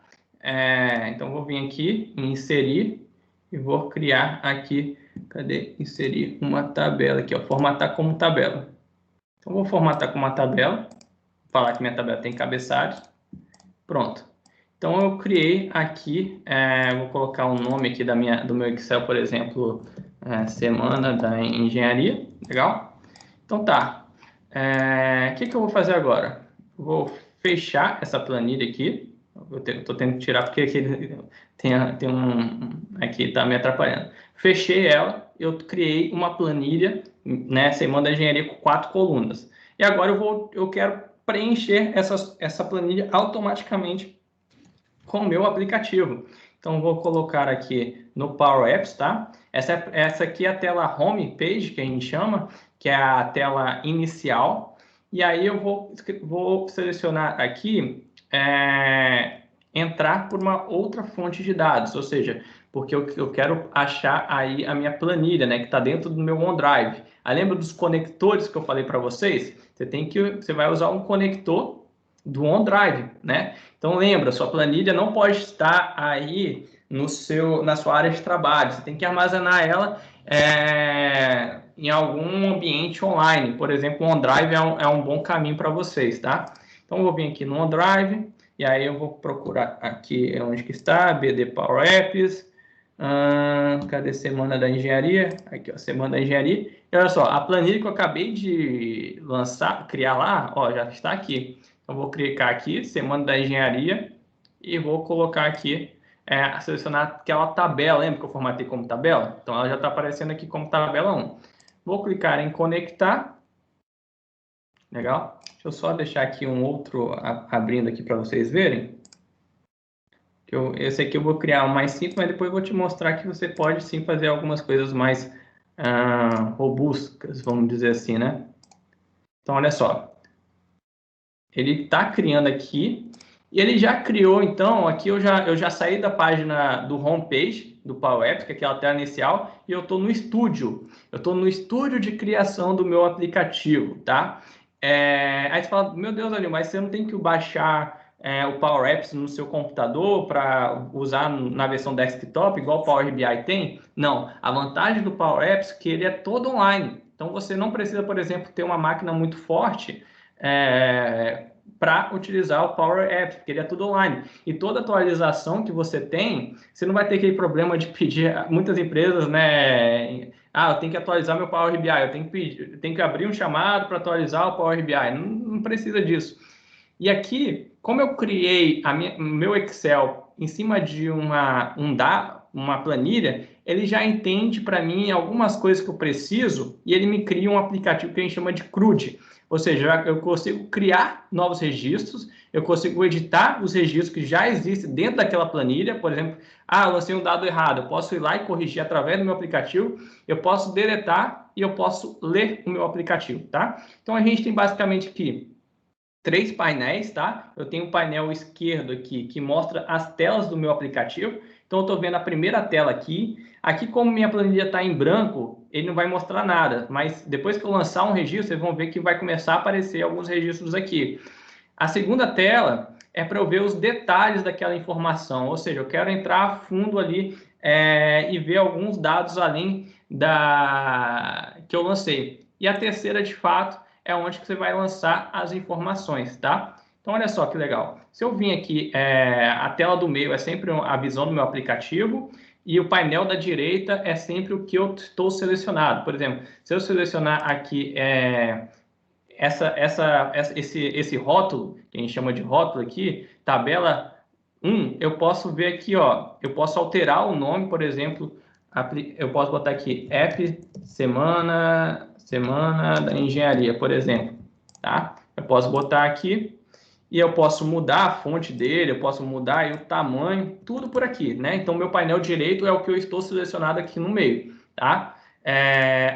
Então, eu vou vir aqui em inserir e vou criar aqui, cadê? Inserir uma tabela aqui, ó, formatar como tabela. Então, eu vou formatar como uma tabela, falar que minha tabela tem cabeçalhos. Pronto. Então, eu criei aqui, vou colocar o nome aqui do meu Excel, por exemplo, Semana da Engenharia, legal? Então, tá. O que eu vou fazer agora? Vou fechar essa planilha aqui. Estou tendo que tirar porque aqui tem um... Aqui está me atrapalhando. Fechei ela, eu criei uma planilha, né, Semana da Engenharia com 4 colunas. E agora eu quero preencher essa planilha automaticamente com o meu aplicativo. Então, vou colocar aqui no Power Apps, tá? Essa aqui é a tela Home Page, que a gente chama, que é a tela inicial. E aí eu vou selecionar aqui, entrar por uma outra fonte de dados, ou seja, porque eu quero achar aí a minha planilha, né, que está dentro do meu OneDrive. Aí lembra dos conectores que eu falei para vocês? Você vai usar um conector do OneDrive, né? Então lembra, sua planilha não pode estar aí na sua área de trabalho. Você tem que armazenar ela em algum ambiente online. Por exemplo, o OneDrive é um bom caminho para vocês, tá? Então eu vou vir aqui no OneDrive e aí eu vou procurar aqui onde que está, BD Power Apps. Cadê Semana da Engenharia? Aqui, ó, Semana da Engenharia. E olha só, a planilha que eu acabei de criar lá, ó, já está aqui. Então, vou clicar aqui, Semana da Engenharia, e vou colocar aqui, selecionar aquela tabela. Lembra que eu formatei como tabela? Então, ela já está aparecendo aqui como tabela 1. Vou clicar em conectar. Legal? Deixa eu só deixar aqui um outro abrindo aqui para vocês verem. Esse aqui eu vou criar um mais simples, mas depois eu vou te mostrar que você pode sim fazer algumas coisas mais robustas, vamos dizer assim, né? Então, olha só. Ele está criando aqui e ele já criou, então, aqui eu já saí da página do homepage do Power Apps, que é aquela tela inicial, e eu estou no estúdio. Eu estou no estúdio de criação do meu aplicativo, tá? Aí você fala, meu Deus, Alil, mas você não tem que baixar o Power Apps no seu computador para usar na versão desktop, igual o Power BI tem? Não, a vantagem do Power Apps é que ele é todo online. Então, você não precisa, por exemplo, ter uma máquina muito forte para utilizar o Power Apps, porque ele é tudo online. E toda atualização que você tem, você não vai ter aquele problema de pedir. Muitas empresas, né? Eu tenho que atualizar meu Power BI, eu tenho que abrir um chamado para atualizar o Power BI. Não precisa disso. E aqui, como eu criei meu Excel em cima de uma planilha, ele já entende para mim algumas coisas que eu preciso e ele me cria um aplicativo que a gente chama de CRUD. Ou seja, eu consigo criar novos registros, eu consigo editar os registros que já existem dentro daquela planilha. Por exemplo, eu lancei um dado errado, eu posso ir lá e corrigir através do meu aplicativo, eu posso deletar e eu posso ler o meu aplicativo, tá? Então, a gente tem basicamente aqui 3 painéis, tá? Eu tenho o painel esquerdo aqui, que mostra as telas do meu aplicativo. Então, eu estou vendo a primeira tela aqui. Aqui, como minha planilha está em branco, ele não vai mostrar nada. Mas depois que eu lançar um registro, vocês vão ver que vai começar a aparecer alguns registros aqui. A segunda tela é para eu ver os detalhes daquela informação. Ou seja, eu quero entrar a fundo ali e ver alguns dados além que eu lancei. E a terceira, de fato, é onde que você vai lançar as informações, tá? Então, olha só que legal. Se eu vim aqui, a tela do meio é sempre a visão do meu aplicativo e o painel da direita é sempre o que eu estou selecionado. Por exemplo, se eu selecionar aqui esse rótulo, que a gente chama de rótulo aqui, tabela 1, eu posso ver aqui, ó, eu posso alterar o nome, por exemplo, eu posso botar aqui App Semana da Engenharia, por exemplo, tá? Eu posso botar aqui e eu posso mudar a fonte dele, eu posso mudar aí o tamanho, tudo por aqui, né? Então, meu painel direito é o que eu estou selecionado aqui no meio, tá?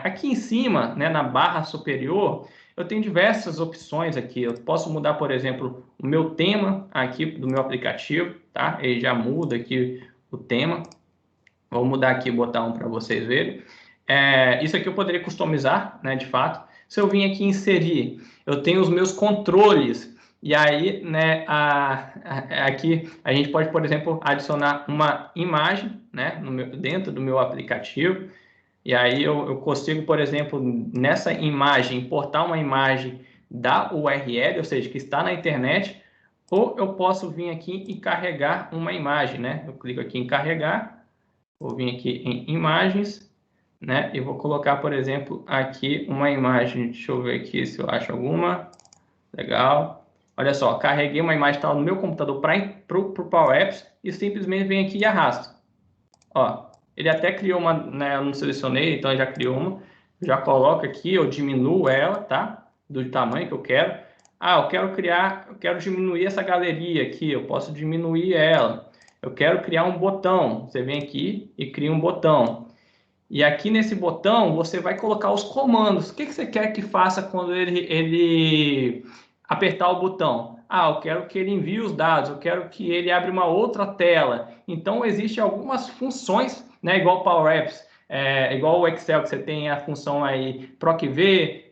Aqui em cima, né, na barra superior, eu tenho diversas opções aqui. Eu posso mudar, por exemplo, o meu tema aqui do meu aplicativo, tá? Ele já muda aqui o tema. Vou mudar aqui, botar um para vocês verem. isso aqui eu poderia customizar, né, de fato. Se eu vim aqui inserir, eu tenho os meus controles. E aí, né, aqui a gente pode, por exemplo, adicionar uma imagem, né, dentro do meu aplicativo. E aí eu consigo, por exemplo, nessa imagem, importar uma imagem da URL, ou seja, que está na internet, ou eu posso vir aqui e carregar uma imagem, né? Eu clico aqui em carregar, vou vir aqui em imagens, né? E vou colocar, por exemplo, aqui uma imagem. Deixa eu ver aqui se eu acho alguma. Legal. Olha só, carreguei uma imagem que estava no meu computador para o Power Apps e simplesmente venho aqui e arrasto. Ó, ele até criou uma, né, eu não selecionei, então ele já criou uma. Já coloco aqui, eu diminuo ela, tá? Do tamanho que eu quero. Ah, eu quero diminuir essa galeria aqui, eu posso diminuir ela. Eu quero criar um botão. Você vem aqui e cria um botão. E aqui nesse botão, você vai colocar os comandos. O que você quer que faça quando ele apertar o botão? Ah, eu quero que ele envie os dados, eu quero que ele abra uma outra tela. Então, existem algumas funções, né, igual o Power Apps, igual o Excel, que você tem a função aí PROC-V,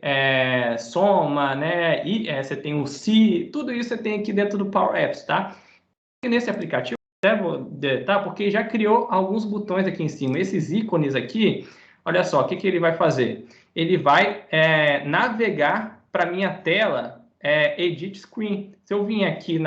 soma, né, e você tem o se, tudo isso você tem aqui dentro do Power Apps, tá? E nesse aplicativo, tá? Porque já criou alguns botões aqui em cima. Esses ícones aqui, olha só, o que ele vai fazer? Ele vai navegar para minha tela Edit Screen. Se eu vim aqui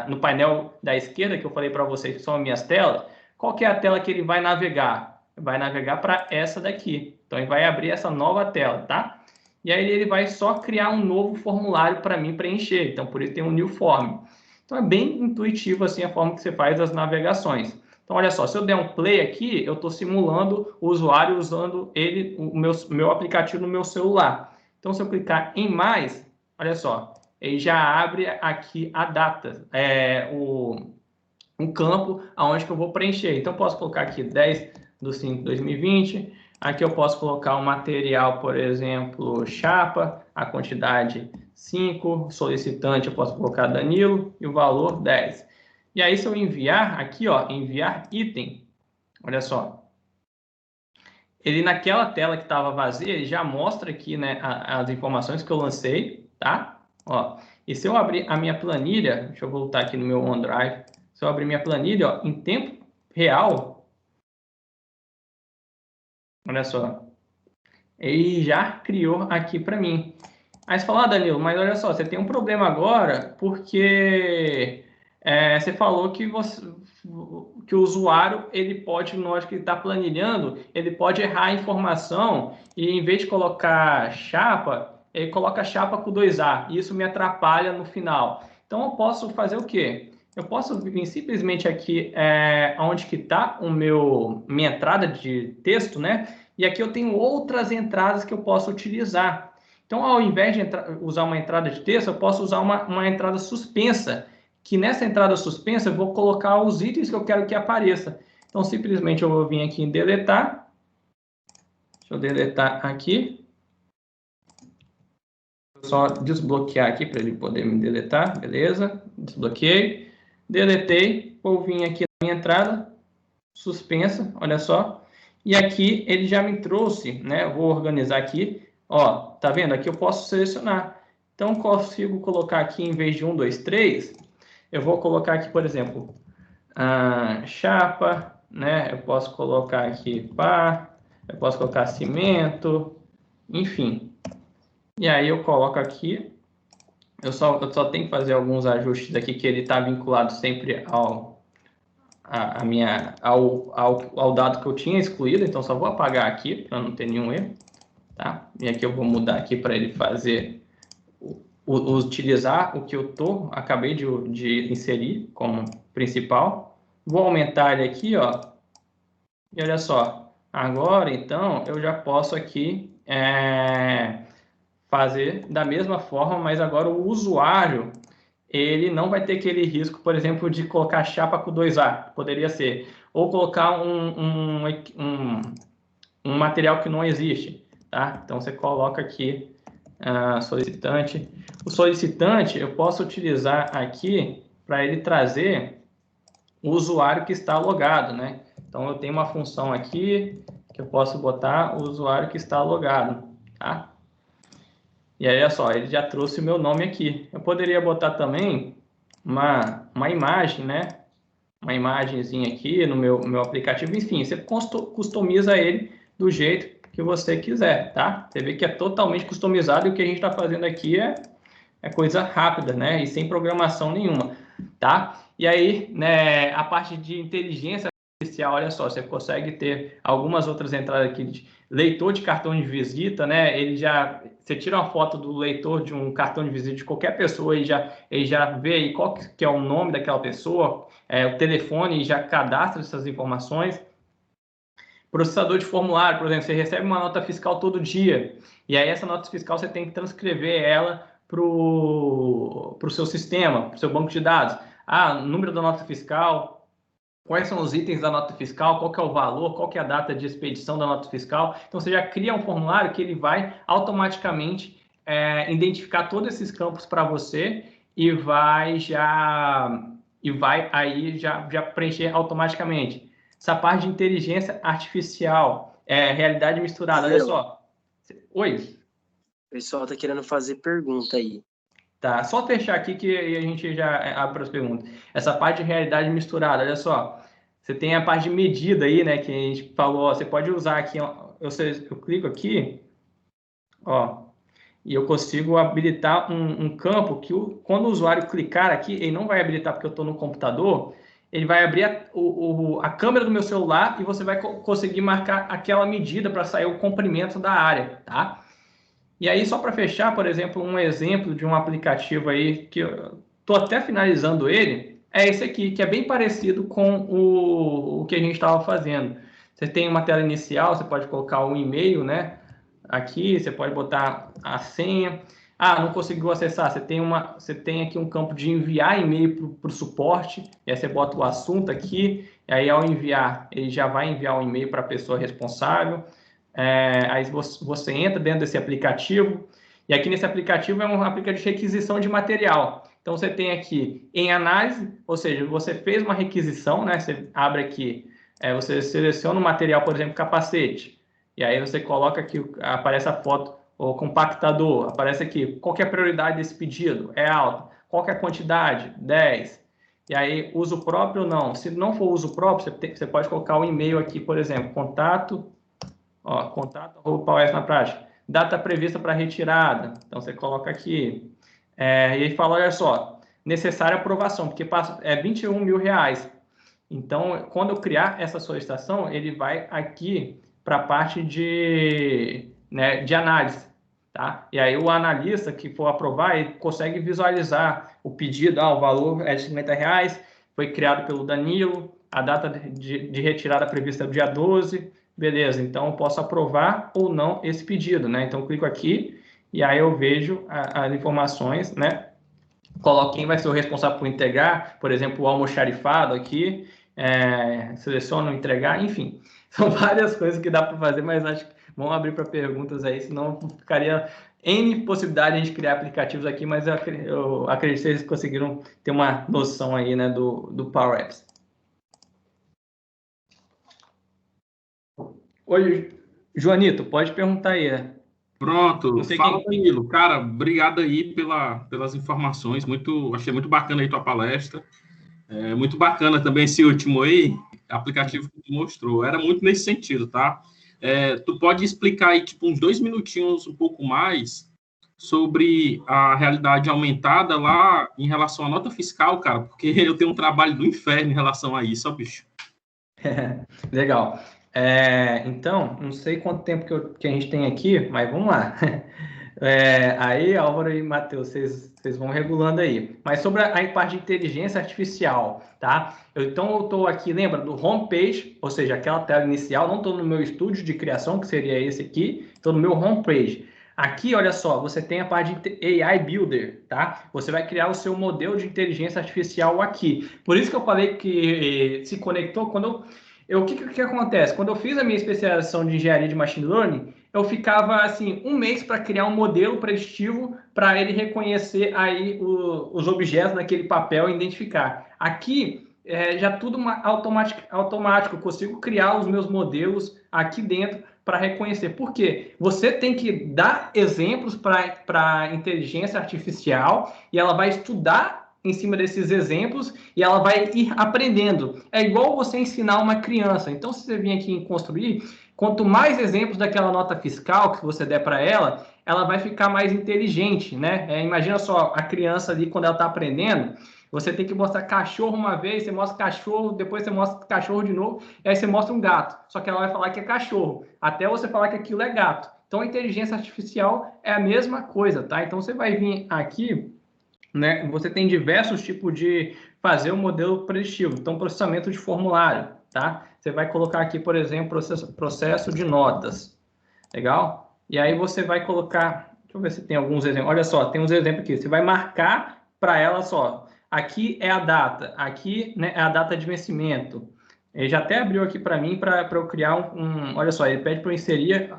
no painel da esquerda, que eu falei para vocês que são as minhas telas, qual que é a tela que ele vai navegar? Vai navegar para essa daqui. Então, ele vai abrir essa nova tela, tá? E aí ele vai só criar um novo formulário para mim preencher. Então, por isso tem um New Form. Então, é bem intuitivo assim a forma que você faz as navegações. Então, olha só, se eu der um play aqui, eu estou simulando o usuário usando o meu aplicativo no meu celular. Então, se eu clicar em mais, olha só, ele já abre aqui a data, um campo aonde que eu vou preencher. Então, eu posso colocar aqui 10/5/2020. Aqui eu posso colocar um material, por exemplo, chapa, a quantidade 5, solicitante eu posso colocar Danilo e o valor 10. E aí, se eu enviar aqui, ó, enviar item, olha só, ele naquela tela que estava vazia, ele já mostra aqui, né, as informações que eu lancei, tá? Ó, e se eu abrir a minha planilha, deixa eu voltar aqui no meu OneDrive, se eu abrir minha planilha, ó, em tempo real, olha só, ele já criou aqui para mim. Aí você fala, Danilo, mas olha só, você tem um problema agora porque você falou que o usuário, ele pode, na hora que ele está planilhando, ele pode errar a informação e em vez de colocar chapa, ele coloca chapa com 2A, e isso me atrapalha no final. Então, eu posso fazer o quê? Eu posso vir simplesmente aqui onde que está minha entrada de texto, né? E aqui eu tenho outras entradas que eu posso utilizar. Então, ao invés de usar uma entrada de texto, eu posso usar uma entrada suspensa, que nessa entrada suspensa eu vou colocar os itens que eu quero que apareça. Então, simplesmente eu vou vir aqui em deletar. Deixa eu deletar aqui. Vou só desbloquear aqui para ele poder me deletar. Beleza, desbloqueei. Deletei. Vou vir aqui na minha entrada suspensa, olha só. E aqui ele já me trouxe, né? Eu vou organizar aqui. Ó, tá vendo? Aqui eu posso selecionar. Então, consigo colocar aqui, em vez de 1, 2, 3, eu vou colocar aqui, por exemplo, chapa, né? Eu posso colocar aqui pá, eu posso colocar cimento, enfim. E aí eu coloco aqui, eu só tenho que fazer alguns ajustes aqui, que ele está vinculado sempre ao dado que eu tinha excluído, então só vou apagar aqui, para não ter nenhum erro. Tá? E aqui eu vou mudar aqui para ele fazer, utilizar o que eu acabei de inserir como principal. Vou aumentar ele aqui, ó. E olha só, agora então eu já posso aqui fazer da mesma forma, mas agora o usuário, ele não vai ter aquele risco, por exemplo, de colocar chapa com 2A, poderia ser, ou colocar um material que não existe. Tá? Então, você coloca aqui solicitante. O solicitante, eu posso utilizar aqui para ele trazer o usuário que está logado, né? Então, eu tenho uma função aqui que eu posso botar o usuário que está logado, tá? E aí, olha só, ele já trouxe o meu nome aqui. Eu poderia botar também uma imagem, né? Uma imagenzinha aqui no meu aplicativo. Enfim, você customiza ele do jeito que você quiser, tá? Você vê que é totalmente customizado e o que a gente está fazendo aqui é coisa rápida, né? E sem programação nenhuma, tá? E aí, né, a parte de inteligência artificial, olha só, você consegue ter algumas outras entradas aqui de leitor de cartão de visita, né? Você tira uma foto do leitor de um cartão de visita de qualquer pessoa e ele já vê aí qual que é o nome daquela pessoa, o telefone, e já cadastra essas informações. Processador de formulário, por exemplo, você recebe uma nota fiscal todo dia, e aí essa nota fiscal você tem que transcrever ela para o seu sistema, para o seu banco de dados. Número da nota fiscal, quais são os itens da nota fiscal, qual que é o valor, qual que é a data de expedição da nota fiscal. Então, você já cria um formulário que ele vai automaticamente identificar todos esses campos para você e vai aí já preencher automaticamente. Essa parte de inteligência artificial, realidade misturada, olha só. Oi? O pessoal está querendo fazer pergunta aí. Tá, só fechar aqui que a gente já abre para as perguntas. Essa parte de realidade misturada, olha só. Você tem a parte de medida aí, né, que a gente falou, ó, você pode usar aqui, ó, eu clico aqui, ó, e eu consigo habilitar um campo que quando o usuário clicar aqui, ele não vai habilitar porque eu estou no computador, ele vai abrir a câmera do meu celular e você vai conseguir marcar aquela medida para sair o comprimento da área, tá? E aí, só para fechar, por exemplo, um exemplo de um aplicativo aí que eu estou até finalizando ele, é esse aqui, que é bem parecido com o que a gente estava fazendo. Você tem uma tela inicial, você pode colocar um e-mail, né? Aqui, você pode botar a senha. Não conseguiu acessar, você tem aqui um campo de enviar e-mail para o suporte, e aí você bota o assunto aqui, e aí ao enviar, ele já vai enviar um e-mail para a pessoa responsável. Aí você entra dentro desse aplicativo, e aqui nesse aplicativo é um aplicativo de requisição de material. Então, você tem aqui em análise, ou seja, você fez uma requisição, né? Você abre aqui, você seleciona o material, por exemplo, capacete, e aí você coloca aqui, aparece a foto, o compactador, aparece aqui, qual que é a prioridade desse pedido? É alta. Qual que é a quantidade? 10. E aí, uso próprio ou não? Se não for uso próprio, você pode colocar o e-mail aqui, por exemplo, contato@PauS na prática. Data prevista para retirada. Então, você coloca aqui. E aí fala, olha só, necessária aprovação, porque é R$21 mil. Então, quando eu criar essa solicitação, ele vai aqui para a parte de análise. Tá? E aí o analista que for aprovar, ele consegue visualizar o pedido. O valor é de R$50, foi criado pelo Danilo, a data de retirada prevista é o dia 12, beleza, então eu posso aprovar ou não esse pedido, né? Então eu clico aqui e aí eu vejo as informações, né? Coloco quem vai ser o responsável por entregar, por exemplo, o almoxarifado aqui, seleciono entregar, enfim. São várias coisas que dá para fazer, mas acho que vamos abrir para perguntas aí, senão ficaria N possibilidade de criar aplicativos aqui, mas eu acredito que vocês conseguiram ter uma noção aí, né, do Power Apps. Oi, Joanito, pode perguntar aí, né? Pronto, fala, Danilo. Cara, obrigado aí pelas informações, achei muito bacana aí tua palestra. Muito bacana também esse último aí, aplicativo que tu mostrou. Era muito nesse sentido, tá? Tu pode explicar aí, tipo, uns 2 minutinhos, um pouco mais, sobre a realidade aumentada lá em relação à nota fiscal, cara, porque eu tenho um trabalho do inferno em relação a isso, ó, bicho. Legal. Então, não sei quanto tempo que a gente tem aqui, mas vamos lá. Aí, Álvaro e Matheus, vocês vão regulando aí. Mas sobre a parte de inteligência artificial, tá? Então, eu estou aqui, lembra, do homepage, ou seja, aquela tela inicial, não estou no meu estúdio de criação, que seria esse aqui, estou no meu homepage. Aqui, olha só, você tem a parte de AI Builder, tá? Você vai criar o seu modelo de inteligência artificial aqui. Por isso que eu falei que se conectou quando o que acontece? Quando eu fiz a minha especialização de engenharia de machine learning, eu ficava assim 1 mês para criar um modelo preditivo para ele reconhecer aí os objetos naquele papel e identificar. Aqui já tudo automático. Eu consigo criar os meus modelos aqui dentro para reconhecer. Por quê? Você tem que dar exemplos para a inteligência artificial e ela vai estudar em cima desses exemplos e ela vai ir aprendendo. É igual você ensinar uma criança. Então, se você vir aqui em construir, quanto mais exemplos daquela nota fiscal que você der para ela, ela vai ficar mais inteligente, né? Imagina só, a criança ali, quando ela está aprendendo, você tem que mostrar cachorro uma vez, você mostra cachorro, depois você mostra cachorro de novo, e aí você mostra um gato. Só que ela vai falar que é cachorro, até você falar que aquilo é gato. Então, a inteligência artificial é a mesma coisa, tá? Então, você vai vir aqui, né? Você tem diversos tipos de fazer o modelo preditivo. Então, processamento de formulário, tá? Você vai colocar aqui, por exemplo, processo de notas. Legal? E aí você vai colocar... Deixa eu ver se tem alguns exemplos. Olha só, tem uns exemplos aqui. Você vai marcar para ela só. Aqui é a data. Aqui, né, é a data de vencimento. Ele já até abriu aqui para mim para eu criar Olha só, ele pede para eu inserir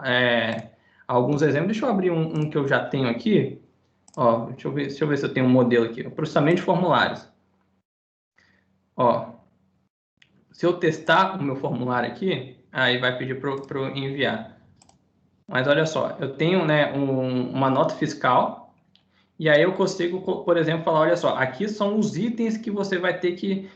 alguns exemplos. Deixa eu abrir um que eu já tenho aqui. Ó, deixa eu ver se eu tenho um modelo aqui. O processamento de formulários. Ó, se eu testar o meu formulário aqui, aí vai pedir para eu enviar. Mas olha só, eu tenho, né, uma nota fiscal e aí eu consigo, por exemplo, falar, olha só, aqui são os itens que você vai ter que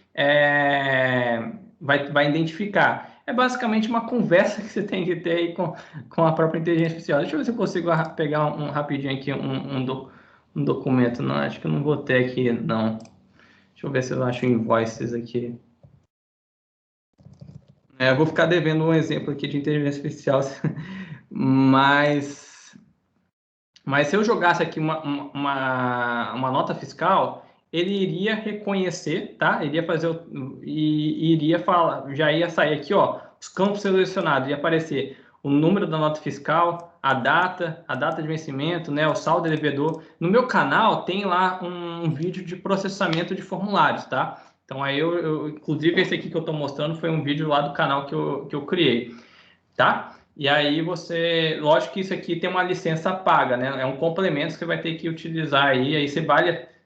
vai identificar. É basicamente uma conversa que você tem que ter aí com a própria inteligência artificial. Deixa eu ver se eu consigo pegar rapidinho aqui um documento. Não, acho que eu não vou ter aqui, não. Deixa eu ver se eu acho invoices aqui. Eu vou ficar devendo um exemplo aqui de inteligência artificial, mas se eu jogasse aqui uma nota fiscal, ele iria reconhecer, tá? Ele ia fazer e iria falar, já ia sair aqui, ó, os campos selecionados, ia aparecer o número da nota fiscal, a data de vencimento, né, o saldo devedor. No meu canal tem lá um vídeo de processamento de formulários, tá? Então aí inclusive esse aqui que eu estou mostrando foi um vídeo lá do canal que eu criei, tá? E aí lógico que isso aqui tem uma licença paga, né? É um complemento que você vai ter que utilizar aí você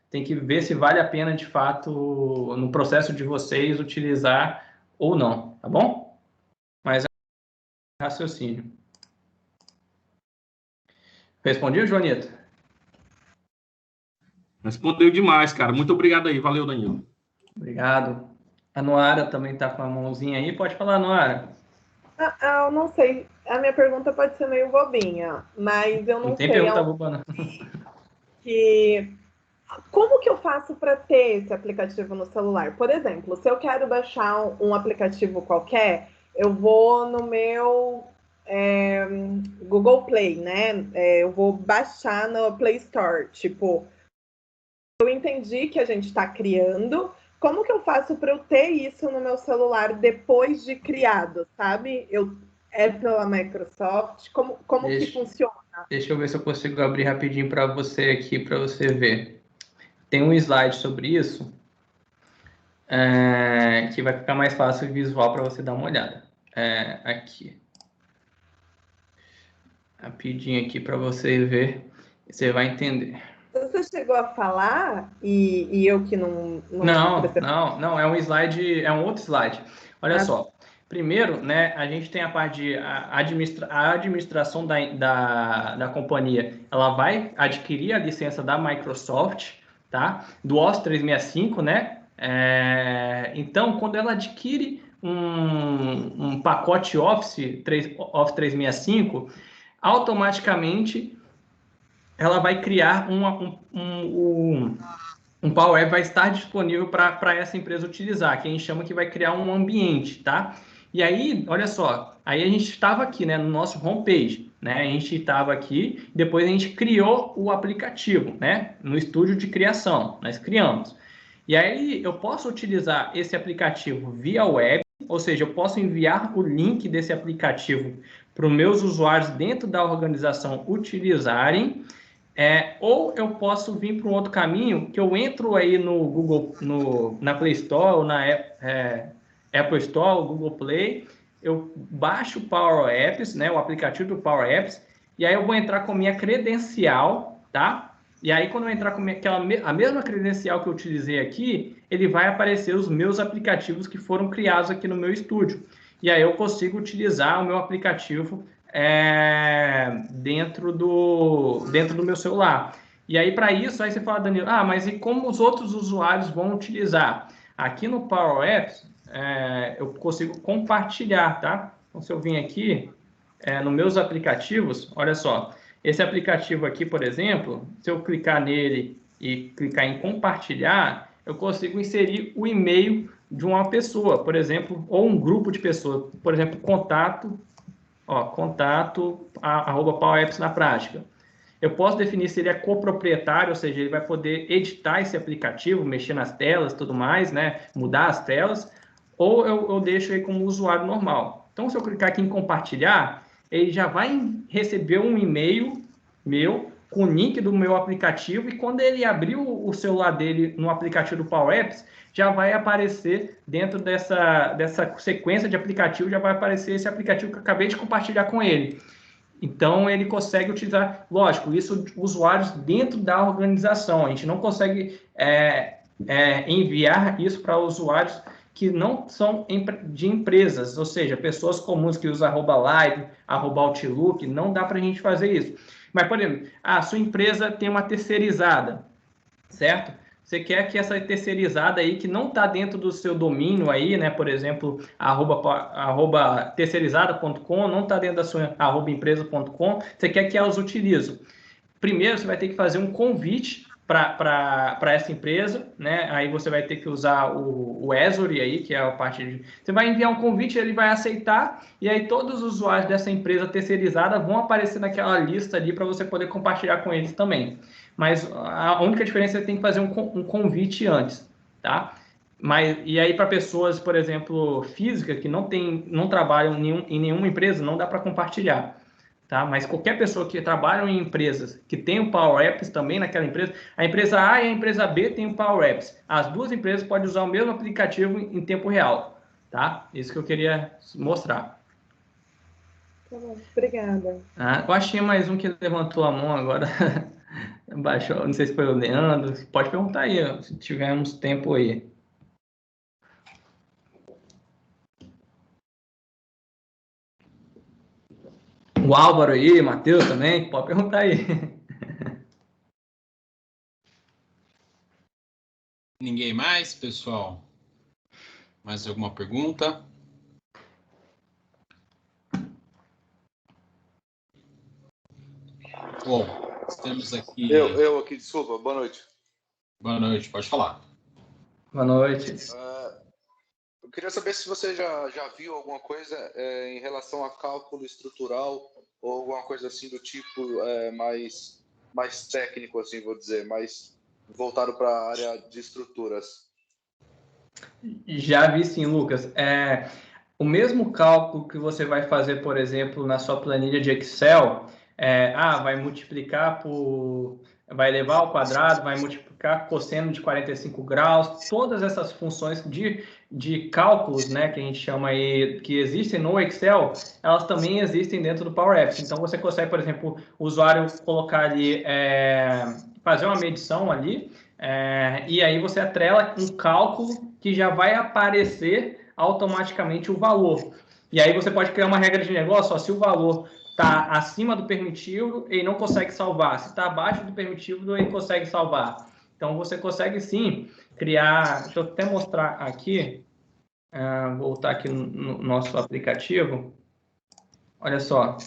tem que ver se vale a pena de fato no processo de vocês utilizar ou não, tá bom? Mas é raciocínio. Respondeu, Joanito? Respondeu demais, cara. Muito obrigado aí. Valeu, Danilo. Obrigado. A Noara também está com a mãozinha aí. Pode falar, Noara. Eu não sei. A minha pergunta pode ser meio bobinha, mas eu não sei. Não tem pergunta boba, não. Como que eu faço para ter esse aplicativo no celular? Por exemplo, se eu quero baixar um aplicativo qualquer, eu vou no meu Google Play, né? Eu vou baixar no Play Store. Tipo, eu entendi que a gente está criando. Como que eu faço para eu ter isso no meu celular depois de criado, sabe? É pela Microsoft? Como que funciona? Deixa eu ver se eu consigo abrir rapidinho para você aqui, para você ver. Tem um slide sobre isso, que vai ficar mais fácil visual para você dar uma olhada. Aqui. Rapidinho aqui para você ver, você vai entender. Você chegou a falar e eu que não... Não, é um slide, é um outro slide. Olha só, primeiro, né, a gente tem a parte de a administração da companhia, ela vai adquirir a licença da Microsoft, tá? Do Office 365, né? Então, quando ela adquire um pacote Office 365, automaticamente ela vai criar um Power App, vai estar disponível para essa empresa utilizar, que a gente chama que vai criar um ambiente, tá? E aí, olha só, aí a gente estava aqui, né, no nosso homepage, né? A gente estava aqui, depois a gente criou o aplicativo, né? No estúdio de criação, nós criamos. E aí eu posso utilizar esse aplicativo via web, ou seja, eu posso enviar o link desse aplicativo para os meus usuários dentro da organização utilizarem, ou eu posso vir para um outro caminho, que eu entro aí no Google, na Play Store, ou na Apple Store, ou Google Play, eu baixo o Power Apps, né, o aplicativo do Power Apps, e aí eu vou entrar com minha credencial, tá? E aí, quando eu entrar com a mesma credencial que eu utilizei aqui, ele vai aparecer os meus aplicativos que foram criados aqui no meu estúdio. E aí eu consigo utilizar o meu aplicativo dentro do meu celular. E aí, para isso, aí você fala, Danilo, mas e como os outros usuários vão utilizar? Aqui no Power Apps, eu consigo compartilhar, tá? Então, se eu vim aqui, nos meus aplicativos, olha só, esse aplicativo aqui, por exemplo, se eu clicar nele e clicar em compartilhar, eu consigo inserir o e-mail de uma pessoa, por exemplo, ou um grupo de pessoas, por exemplo, contato @PowerApps na prática. Eu posso definir se ele é coproprietário, ou seja, ele vai poder editar esse aplicativo, mexer nas telas, tudo mais, né? Mudar as telas, ou eu deixo ele como usuário normal. Então, se eu clicar aqui em compartilhar, ele já vai receber um e-mail meu com o link do meu aplicativo, e quando ele abrir o celular dele no aplicativo do Power Apps, já vai aparecer dentro dessa sequência de aplicativo, já vai aparecer esse aplicativo que eu acabei de compartilhar com ele. Então, ele consegue utilizar, lógico, isso usuários dentro da organização. A gente não consegue enviar isso para usuários que não são de empresas, ou seja, pessoas comuns que usam @live, @outlook, não dá para a gente fazer isso. Mas, por exemplo, a sua empresa tem uma terceirizada, certo? Você quer que essa terceirizada aí, que não está dentro do seu domínio aí, né? Por exemplo, @terceirizada.com, não está dentro da sua @empresa.com, você quer que elas utilizem. Primeiro, você vai ter que fazer um convite para essa empresa, né? Aí você vai ter que usar o Azure aí, que é a parte de... Você vai enviar um convite, ele vai aceitar, e aí todos os usuários dessa empresa terceirizada vão aparecer naquela lista ali para você poder compartilhar com eles também. Mas a única diferença é que tem que fazer um convite antes, tá? E aí para pessoas, por exemplo, físicas, que não trabalham em nenhuma empresa, não dá para compartilhar. Tá? Mas qualquer pessoa que trabalha em empresas que tem o Power Apps também naquela empresa, a empresa A e a empresa B tem o Power Apps. As duas empresas podem usar o mesmo aplicativo em tempo real. Tá? Isso que eu queria mostrar. Tá bom, obrigada. Eu achei mais um que levantou a mão agora. Baixou, não sei se foi o Leandro. Pode perguntar aí, se tivermos tempo aí. O Álvaro aí, Matheus também, pode perguntar aí. Ninguém mais, pessoal? Mais alguma pergunta? Bom, estamos aqui... Eu aqui, desculpa, boa noite. Boa noite, pode falar. Boa noite. Eu queria saber se você já viu alguma coisa em relação a cálculo estrutural ou alguma coisa assim do tipo mais técnico, assim, vou dizer, mais voltado para a área de estruturas. Já vi sim, Lucas. O mesmo cálculo que você vai fazer, por exemplo, na sua planilha de Excel, vai multiplicar vai elevar ao quadrado, vai multiplicar cosseno de 45 graus, todas essas funções de cálculos, né, que a gente chama aí, que existem no Excel, elas também existem dentro do Power Apps. Então, você consegue, por exemplo, o usuário colocar ali, fazer uma medição ali, e aí você atrela um cálculo que já vai aparecer automaticamente o valor. E aí você pode criar uma regra de negócio, se o valor está acima do permitido, ele não consegue salvar. Se está abaixo do permitido, ele consegue salvar. Então, você consegue sim criar... Deixa eu até mostrar aqui. Voltar aqui no nosso aplicativo. Olha só.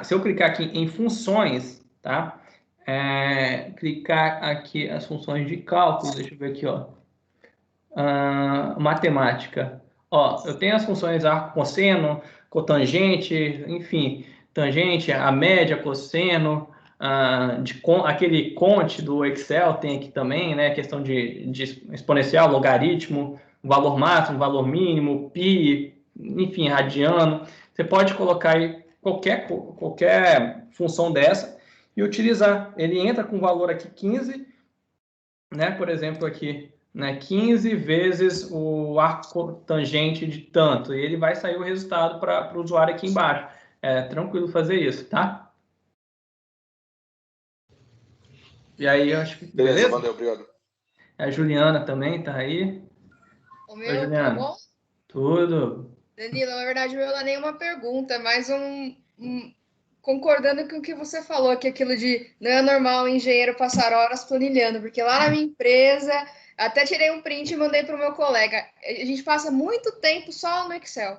Se eu clicar aqui em funções, tá? Clicar aqui as funções de cálculo. Deixa eu ver aqui, ó. Matemática. Eu tenho as funções arco, cosseno, cotangente, enfim, tangente, a média, cosseno, aquele conte do Excel tem aqui também, né? Questão de exponencial, logaritmo, valor máximo, valor mínimo, pi, enfim, radiano. Você pode colocar aí qualquer função dessa e utilizar. Ele entra com o valor aqui 15, né? Por exemplo, aqui, né, 15 vezes o arco tangente de tanto, e ele vai sair o resultado para o usuário aqui embaixo. Tranquilo fazer isso, tá? E aí, eu acho que... Beleza, valeu, obrigado. A Juliana também tá aí. O meu, tudo bom? Tudo. Danilo, na verdade, o meu não é nenhuma pergunta, é mais concordando com o que você falou, que aquilo de não é normal o engenheiro passar horas planilhando, porque lá na minha empresa, até tirei um print e mandei para o meu colega. A gente passa muito tempo só no Excel.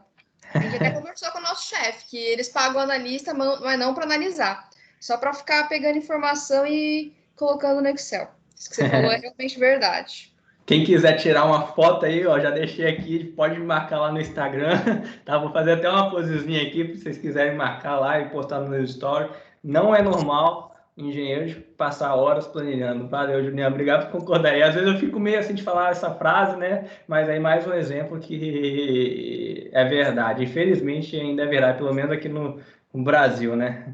A gente até conversou com o nosso chefe, que eles pagam o analista, mas não para analisar, só para ficar pegando informação e colocando no Excel. Isso que você falou é realmente verdade. Quem quiser tirar uma foto aí, ó, já deixei aqui, pode me marcar lá no Instagram, tá? Vou fazer até uma posezinha aqui, se vocês quiserem marcar lá e postar no meu story. Não é normal engenheiros passar horas planilhando. Valeu, Juliano, obrigado por concordar aí. Às vezes eu fico meio assim de falar essa frase, né? Mas aí mais um exemplo que é verdade. Infelizmente ainda é verdade, pelo menos aqui no Brasil, né?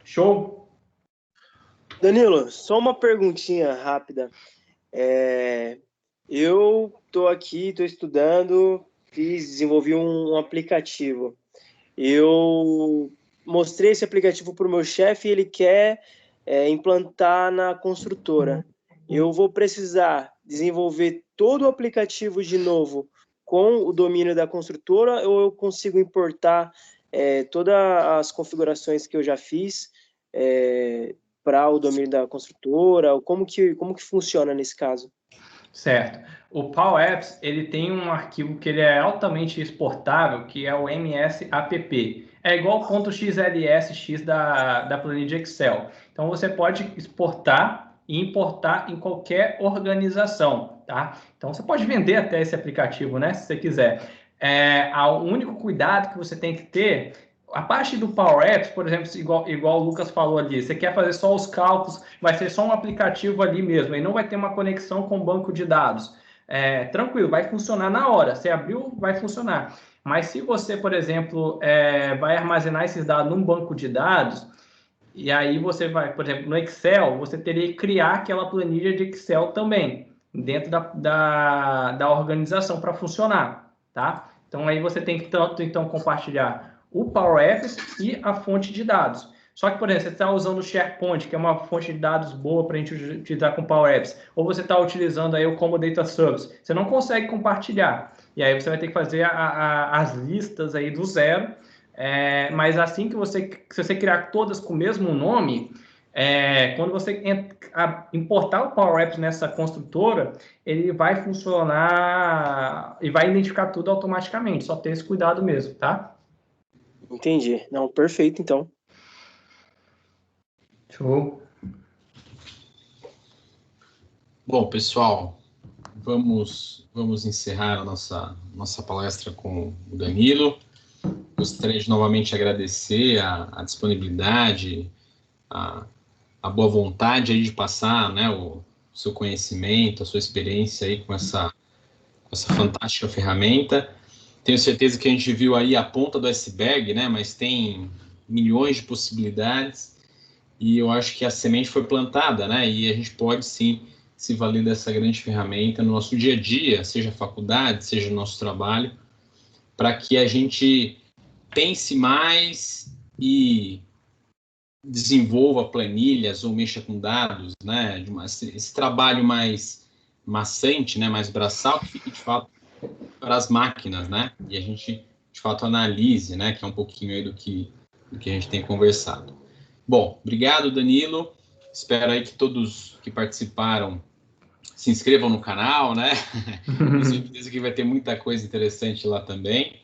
Show? Danilo, só uma perguntinha rápida. Eu estou aqui, estou estudando, desenvolvi um aplicativo. Eu mostrei esse aplicativo para o meu chefe e ele quer implantar na construtora. Eu vou precisar desenvolver todo o aplicativo de novo com o domínio da construtora ou eu consigo importar todas as configurações que eu já fiz para o domínio da construtora? Como que funciona nesse caso? Certo. O Power Apps, ele tem um arquivo que ele é altamente exportável, que é o MSApp. É igual o .xls da planilha de Excel. Então, você pode exportar e importar em qualquer organização, tá? Então, você pode vender até esse aplicativo, né? Se você quiser. O único cuidado que você tem que ter... A parte do Power Apps, por exemplo, igual o Lucas falou ali, você quer fazer só os cálculos, vai ser só um aplicativo ali mesmo, e não vai ter uma conexão com o banco de dados. Tranquilo, vai funcionar na hora. Você abriu, vai funcionar. Mas se você, por exemplo, vai armazenar esses dados num banco de dados, e aí você vai, por exemplo, no Excel, você teria que criar aquela planilha de Excel também, dentro da organização para funcionar, tá? Então, aí você tem que tanto, então, compartilhar o Power Apps e a fonte de dados. Só que, por exemplo, você está usando o SharePoint, que é uma fonte de dados boa para a gente utilizar com Power Apps, ou você está utilizando aí o Como Data Service, você não consegue compartilhar. E aí você vai ter que fazer as listas aí do zero, mas assim que se você criar todas com o mesmo nome, quando você importar o Power Apps nessa construtora, ele vai funcionar e vai identificar tudo automaticamente. Só ter esse cuidado mesmo, tá? Entendi. Não, perfeito, então. Show. Bom, pessoal, vamos encerrar a nossa palestra com o Danilo. Gostaria de novamente agradecer a disponibilidade, a boa vontade aí de passar, né, o seu conhecimento, a sua experiência aí com essa fantástica ferramenta. Tenho certeza que a gente viu aí a ponta do iceberg, né, mas tem milhões de possibilidades e eu acho que a semente foi plantada, né, e a gente pode sim se valer dessa grande ferramenta no nosso dia a dia, seja faculdade, seja no nosso trabalho, para que a gente pense mais e desenvolva planilhas ou mexa com dados, né? Esse trabalho mais maçante, né? Mais braçal, que fique de fato para as máquinas, né? E a gente de fato analise, né? Que é um pouquinho aí do que a gente tem conversado. Bom, obrigado, Danilo. Espero aí que todos que participaram se inscrevam no canal, né? Com certeza que vai ter muita coisa interessante lá também.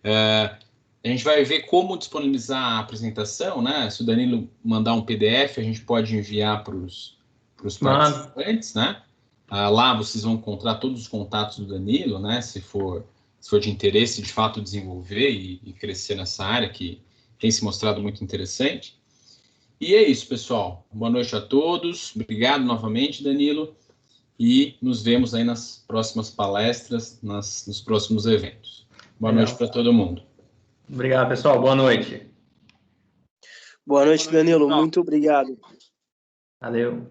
A gente vai ver como disponibilizar a apresentação, né? Se o Danilo mandar um PDF, a gente pode enviar para os participantes, né? Lá vocês vão encontrar todos os contatos do Danilo, né? Se for de interesse, de fato, desenvolver e crescer nessa área que tem se mostrado muito interessante. E é isso, pessoal. Boa noite a todos. Obrigado novamente, Danilo. E nos vemos aí nas próximas palestras, nos próximos eventos. Boa noite para todo mundo. Obrigado, pessoal. Boa noite. Boa noite, Danilo. Muito obrigado. Valeu.